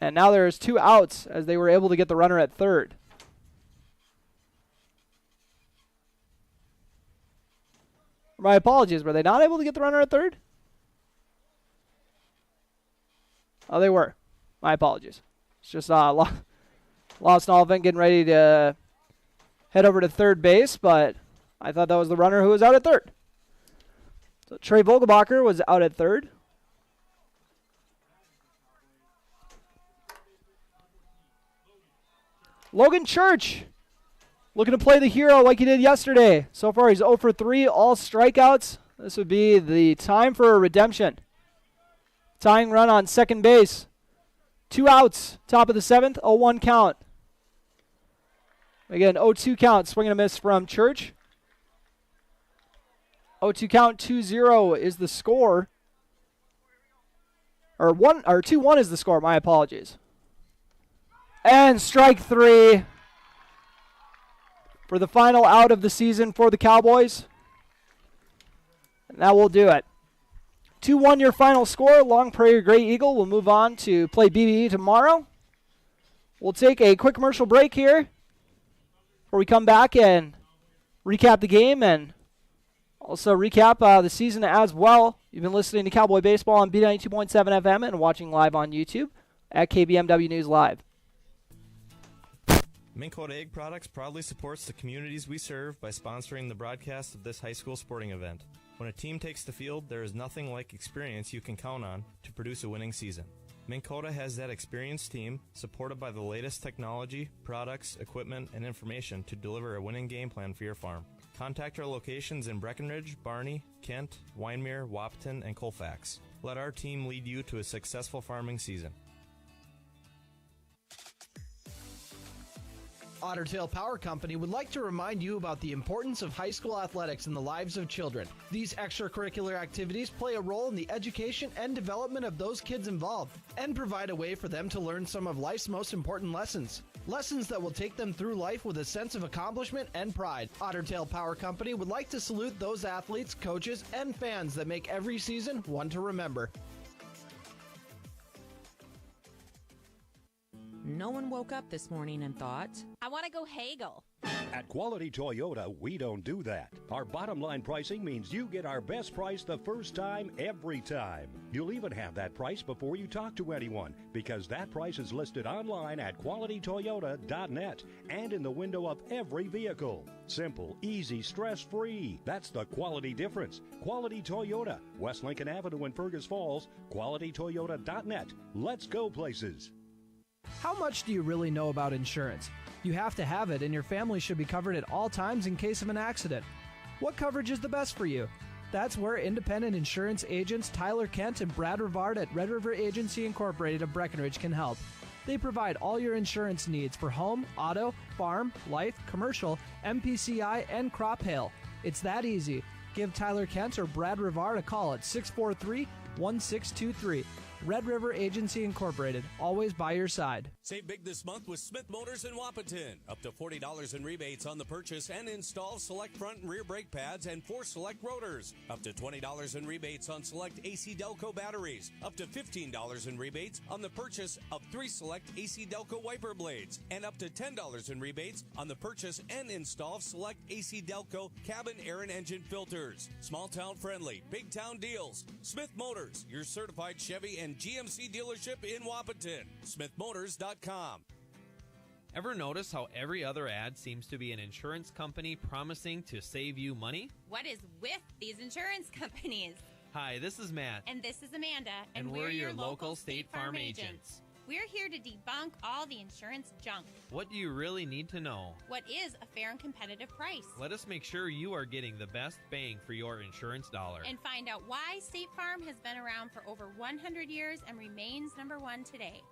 Speaker 3: And now there's 2 outs as they were able to get the runner at third. My apologies. Were they not able to get the runner at third? Oh, they were. My apologies. It's just Lawson Oliphant getting ready to head over to third base, but I thought that was the runner who was out at third. So Trey Vogelbacher was out at third. Logan Church looking to play the hero like he did yesterday. So far he's 0 for 3, all strikeouts. This would be the time for a redemption. Tying run on second base. 2 outs, top of the 7th, 0-1 count. Again, 0-2 count, swing and a miss from Church. 0-2 count, 2-0 is the score. Or 2-1 is the score, my apologies. And strike 3 for the final out of the season for the Cowboys. And that will do it. 2-1 your final score. Long Prairie Grey Eagle will move on to play BBE tomorrow. We'll take a quick commercial break here before we come back and recap the game and also recap the season as well. You've been listening to Cowboy Baseball on B92.7 FM and watching live on YouTube at KBMW News Live.
Speaker 12: Minn Kota Egg Products proudly supports the communities we serve by sponsoring the broadcast of this high school sporting event. When a team takes the field, there is nothing like experience you can count on to produce a winning season. Minn Kota has that experienced team, supported by the latest technology, products, equipment, and information to deliver a winning game plan for your farm. Contact our locations in Breckenridge, Barney, Kent, Wyndmere, Wahpeton, and Colfax. Let our team lead you to a successful farming season.
Speaker 5: Otter Tail Power Company would like to remind you about the importance of high school athletics in the lives of children. These extracurricular activities play a role in the education and development of those kids involved and provide a way for them to learn some of life's most important lessons. Lessons that will take them through life with a sense of accomplishment and pride. Otter Tail Power Company would like to salute those athletes, coaches, and fans that make every season one to remember.
Speaker 4: No one woke up this morning and thought,
Speaker 16: I want to go haggle.
Speaker 14: At Quality Toyota, we don't do that. Our bottom line pricing means you get our best price the first time, every time. You'll even have that price before you talk to anyone, because that price is listed online at qualitytoyota.net and in the window of every vehicle. Simple, easy, stress-free. That's the quality difference. Quality Toyota, West Lincoln Avenue in Fergus Falls, qualitytoyota.net. Let's go places.
Speaker 5: How much do you really know about insurance? You have to have it, and your family should be covered at all times in case of an accident. What coverage is the best for you? That's where independent insurance agents Tyler Kent and Brad Rivard at Red River Agency Incorporated of Breckenridge can help. They provide all your insurance needs for home, auto, farm, life, commercial, MPCI, and crop hail. It's that easy. Give Tyler Kent or Brad Rivard a call at 643-1623. Red River Agency Incorporated, always by your side.
Speaker 13: Save big this month with Smith Motors in Wahpeton. Up to $40 in rebates on the purchase and install select front and rear brake pads and 4 select rotors. Up to $20 in rebates on select AC Delco batteries. Up to $15 in rebates on the purchase of 3 select AC Delco wiper blades. And up to $10 in rebates on the purchase and install select AC Delco cabin air and engine filters. Small town friendly, big town deals. Smith Motors, your certified Chevy and GMC dealership in Wahpeton. SmithMotors.com.
Speaker 15: Ever notice how every other ad seems to be an insurance company promising to save you money?
Speaker 16: What is with these insurance companies?
Speaker 15: Hi, this is Matt.
Speaker 16: And this is Amanda.
Speaker 15: And we're your local State Farm agents.
Speaker 16: We're here to debunk all the insurance junk.
Speaker 15: What do you really need to know?
Speaker 16: What is a fair and competitive price?
Speaker 15: Let us make sure you are getting the best bang for your insurance dollar.
Speaker 16: And find out why State Farm has been around for over 100 years and remains number one today.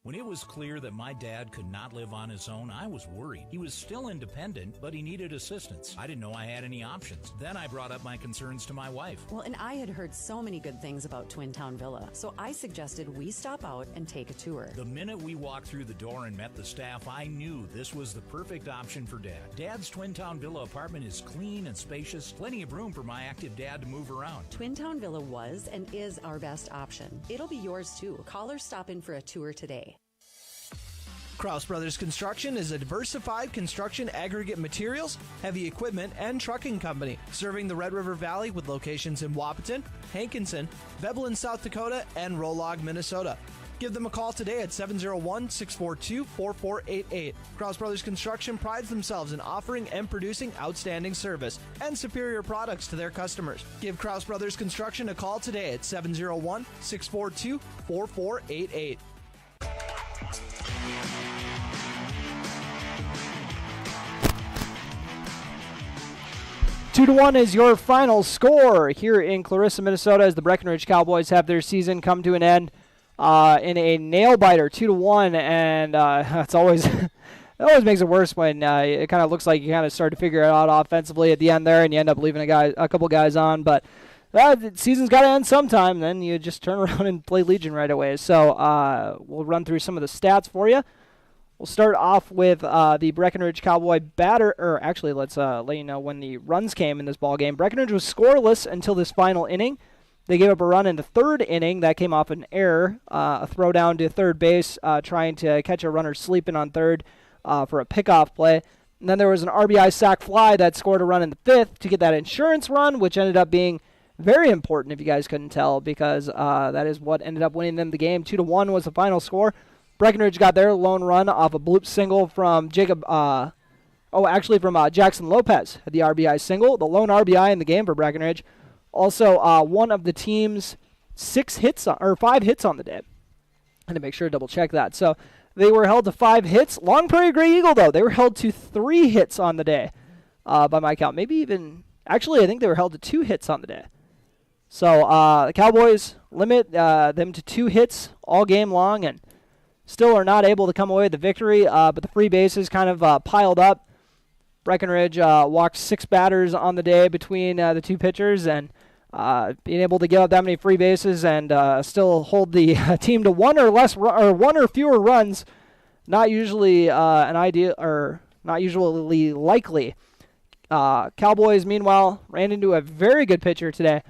Speaker 1: When it was clear that my dad could not live on his own, I was worried. He was still independent, but he needed assistance. I didn't know I had any options. Then I brought up my concerns to my wife.
Speaker 4: Well, and I had heard so many good things about Twin Town Villa, so I suggested we stop out and take a tour.
Speaker 1: The minute we walked through the door and met the staff, I knew this was the perfect option for Dad. Dad's Twin Town Villa apartment is clean and spacious, plenty of room for my active dad to move around.
Speaker 4: Twin Town Villa was and is our best option. It'll be yours too. Call or stop in for a tour today.
Speaker 5: Krause Brothers Construction is a diversified construction aggregate materials, heavy equipment, and trucking company, serving the Red River Valley with locations in Wahpeton, Hankinson, Veblen, South Dakota, and Rolog, Minnesota. Give them a call today at 701-642-4488. Krause Brothers Construction prides themselves in offering and producing outstanding service and superior products to their customers. Give Krause Brothers Construction a call today at 701-642-4488.
Speaker 3: 2-1 is your final score here in Clarissa, Minnesota, as the Breckenridge Cowboys have their season come to an end in a nail-biter, 2-1, and it's always it always makes it worse when it kind of looks like you kind of start to figure it out offensively at the end there, and you end up leaving a couple guys on, but the season's got to end sometime, then you just turn around and play Legion right away. So we'll run through some of the stats for you. We'll start off with the Breckenridge Cowboy batter, or actually let's let you know when the runs came in this ball game. Breckenridge was scoreless until this final inning. They gave up a run in the third inning. That came off an error, a throw down to third base, trying to catch a runner sleeping on third for a pickoff play. And then there was an RBI sac fly that scored a run in the fifth to get that insurance run, which ended up being very important if you guys couldn't tell, because that is what ended up winning them the game. 2-1 was the final score. Breckenridge got their lone run off a bloop single from Jackson Lopez had the RBI single, the lone RBI in the game for Breckenridge. Also, one of the team's 5 hits on the day. I had to make sure to double check that. So they were held to 5 hits. Long Prairie Grey Eagle, though, they were held to 3 hits on the day by my count. Maybe even, actually, I think they were held to 2 hits on the day. So the Cowboys limit them to 2 hits all game long and still are not able to come away with the victory, but the free bases kind of piled up. Breckenridge walked 6 batters on the day between the 2 pitchers, and being able to give up that many free bases and still hold the team to 1 or fewer runs, not usually an idea or not usually likely. Cowboys, meanwhile, ran into a very good pitcher today,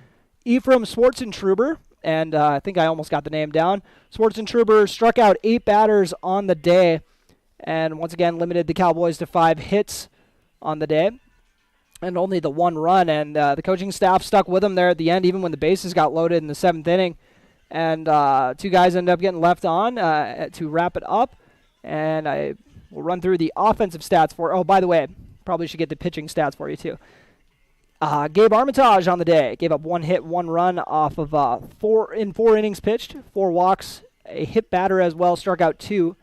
Speaker 3: Ephraim Schwartzentruber. And I think I almost got the name down. Schwartzentruber struck out 8 batters on the day, and once again limited the Cowboys to 5 hits on the day, and only the 1 run. And the coaching staff stuck with him there at the end, even when the bases got loaded in the 7th inning. And 2 guys ended up getting left on to wrap it up. And I will run through the offensive stats for. Oh, by the way, probably should get the pitching stats for you too. Gabe Armitage on the day gave up 1 hit, 1 run off of 4 innings pitched, 4 walks, a hit batter as well, struck out 2.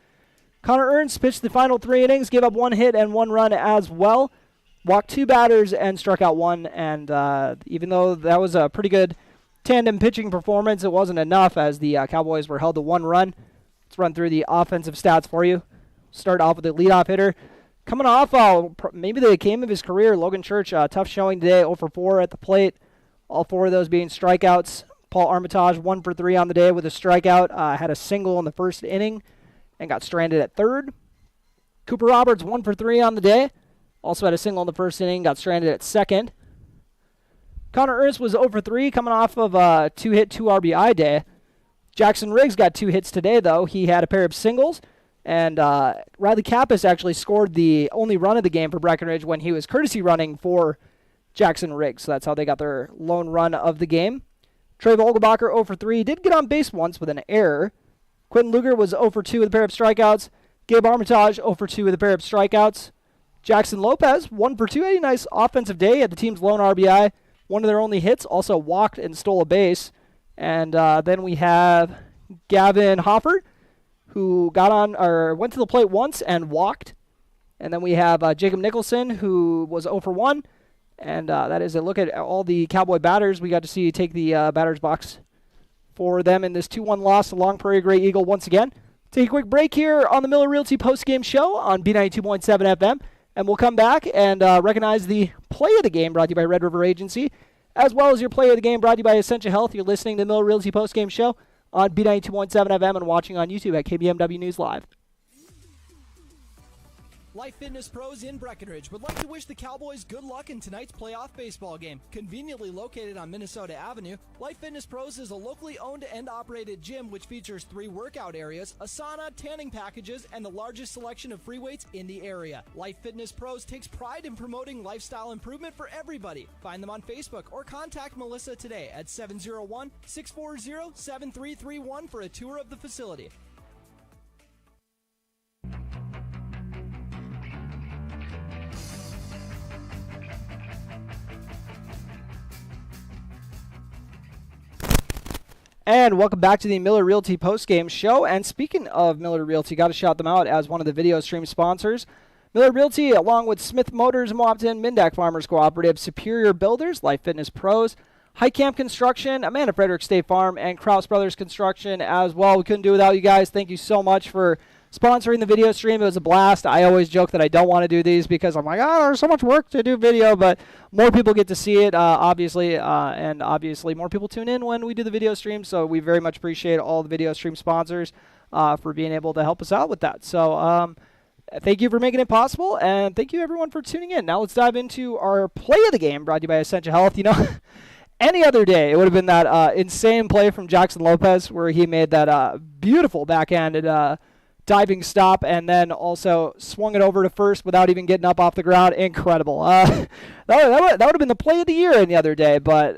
Speaker 3: Connor Ernst pitched the final 3 innings, gave up 1 hit and 1 run as well, walked 2 batters and struck out 1. And even though that was a pretty good tandem pitching performance, it wasn't enough as the Cowboys were held to 1 run. Let's run through the offensive stats for you. Start off with the leadoff hitter. Coming off maybe the game of his career, Logan Church, tough showing today, 0 for 4 at the plate. All 4 of those being strikeouts. Paul Armitage, 1 for 3 on the day with a strikeout. Had a single in the first inning and got stranded at third. Cooper Roberts, 1 for 3 on the day. Also had a single in the first inning, got stranded at second. Connor Ernst was 0 for 3 coming off of a 2-hit, 2 RBI day. Jackson Riggs got 2 hits today, though. He had a pair of singles. And Riley Kappas actually scored the only run of the game for Breckenridge when he was courtesy running for Jackson Riggs. So that's how they got their lone run of the game. Trey Vogelbacher, 0 for 3. He did get on base once with an error. Quentin Luger was 0 for 2 with a pair of strikeouts. Gabe Armitage, 0 for 2 with a pair of strikeouts. Jackson Lopez, 1 for 2. Had a nice offensive day. Had the team's lone RBI. One of their only hits. Also walked and stole a base. And then we have Gavin Hoffert, who went to the plate once and walked. And then we have Jacob Nicholson, who was 0 for 1. And that is a look at all the Cowboy batters. We got to see take the batter's box for them in this 2-1 loss to Long Prairie Grey Eagle once again. Take a quick break here on the Miller Realty postgame show on B92.7 FM. And we'll come back and recognize the play of the game brought to you by Red River Agency, as well as your play of the game brought to you by Essentia Health. You're listening to the Miller Realty postgame show on B92.7 FM and watching on YouTube at KBMW News Live.
Speaker 5: Life Fitness Pros in Breckenridge would like to wish the Cowboys good luck in tonight's playoff baseball game. Conveniently located on Minnesota Avenue, Life Fitness Pros is a locally owned and operated gym which features 3 workout areas, a sauna, tanning packages, and the largest selection of free weights in the area. Life Fitness Pros takes pride in promoting lifestyle improvement for everybody. Find them on Facebook or contact Melissa today at 701-640-7331 for a tour of the facility.
Speaker 3: And welcome back to the Miller Realty postgame show. And speaking of Miller Realty, got to shout them out as one of the video stream sponsors. Miller Realty, along with Smith Motors, Mopton, Mindak Farmers Cooperative, Superior Builders, Life Fitness Pros, High Camp Construction, Amanda Frederick State Farm, and Kraus Brothers Construction as well. We couldn't do it without you guys. Thank you so much for sponsoring the video stream. It was a blast. I always joke that I don't want to do these because I'm like, there's so much work to do video, but more people get to see it, obviously, and obviously more people tune in when we do the video stream, so we very much appreciate all the video stream sponsors for being able to help us out with that. So thank you for making it possible, and thank you everyone for tuning in. Now let's dive into our play of the game brought to you by Essentia Health. You know, any other day it would have been that insane play from Jackson Lopez where he made that beautiful backhanded diving stop and then also swung it over to first without even getting up off the ground. Incredible. That would have been the play of the year any other day, but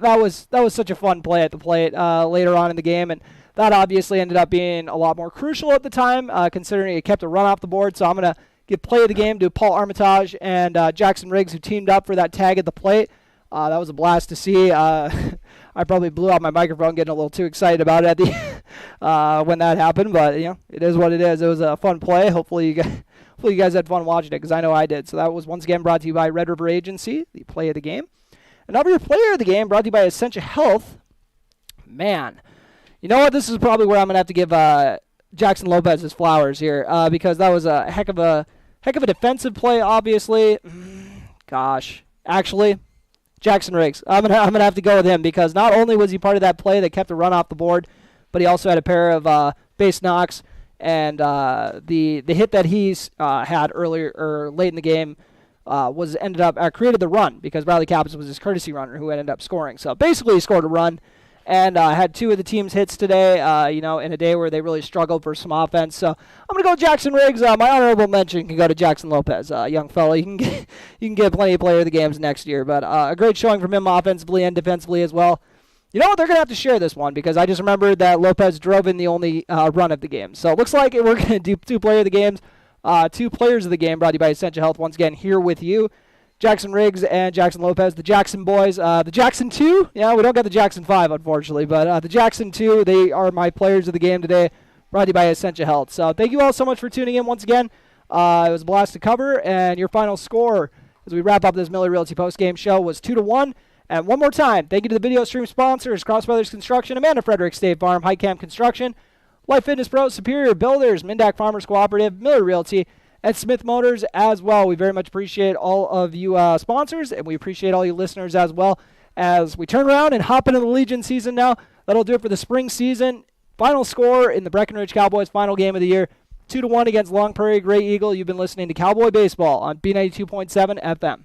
Speaker 3: that was such a fun play at the plate later on in the game, and that obviously ended up being a lot more crucial at the time considering it kept a run off the board. So I'm going to give play of the game to Paul Armitage and Jackson Riggs, who teamed up for that tag at the plate. That was a blast to see. I probably blew out my microphone getting a little too excited about it at the when that happened, but you know, it is what it is. It was a fun play. Hopefully you guys had fun watching it, because I know I did. So that was once again brought to you by Red River Agency, the play of the game. Another your player of the game brought to you by Essentia Health. Man, you know what? This is probably where I'm gonna have to give Jackson Lopez his flowers here, because that was a heck of a defensive play. Obviously, gosh, actually, Jackson Riggs. I'm gonna have to go with him, because not only was he part of that play that kept a run off the board, but he also had a pair of base knocks, and the hit that he's had earlier or late in the game created the run, because Bradley Capps was his courtesy runner who ended up scoring. So basically, he scored a run, and had 2 of the team's hits today. In a day where they really struggled for some offense. So I'm gonna go with Jackson Riggs. My honorable mention can go to Jackson Lopez, young fella. You can get plenty of player of the games next year, but a great showing from him offensively and defensively as well. You know what? They're going to have to share this one, because I just remembered that Lopez drove in the only run of the game. So it looks like we're going to do 2 player of the games, 2 players of the game brought to you by Essentia Health. Once again, here with you, Jackson Riggs and Jackson Lopez, the Jackson boys. The Jackson 2, yeah, we don't got the Jackson 5, unfortunately, but the Jackson 2, they are my players of the game today, brought to you by Essentia Health. So thank you all so much for tuning in once again. It was a blast to cover, and your final score as we wrap up this Miller Realty postgame show was 2-1. And one more time, thank you to the video stream sponsors, Kraus Brothers Construction, Amanda Frederick State Farm, High Camp Construction, Life Fitness Pros, Superior Builders, Mindak Farmers Cooperative, Miller Realty, and Smith Motors as well. We very much appreciate all of you sponsors, and we appreciate all you listeners as well. As we turn around and hop into the Legion season now, that'll do it for the spring season. Final score in the Breckenridge Cowboys' final game of the year, 2-1 against Long Prairie Grey Eagle. You've been listening to Cowboy Baseball on B92.7 FM.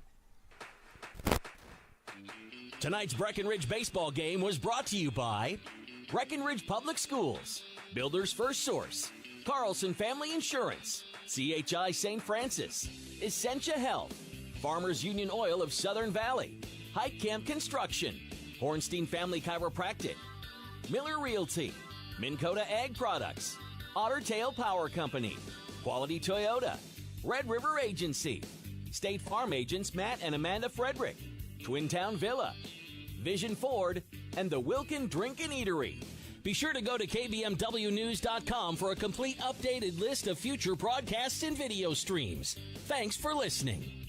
Speaker 2: Tonight's Breckenridge baseball game was brought to you by Breckenridge Public Schools, Builders First Source, Carlson Family Insurance, CHI St. Francis, Essentia Health, Farmers Union Oil of Southern Valley, High Camp Construction, Hornstein Family Chiropractic, Miller Realty, Minn Kota Ag Products, Otter Tail Power Company, Quality Toyota, Red River Agency, State Farm Agents Matt and Amanda Frederick, Twin Town Villa, Vision Ford, and the Wilkin Drink and Eatery. Be sure to go to kbmwnews.com for a complete updated list of future broadcasts and video streams. Thanks for listening.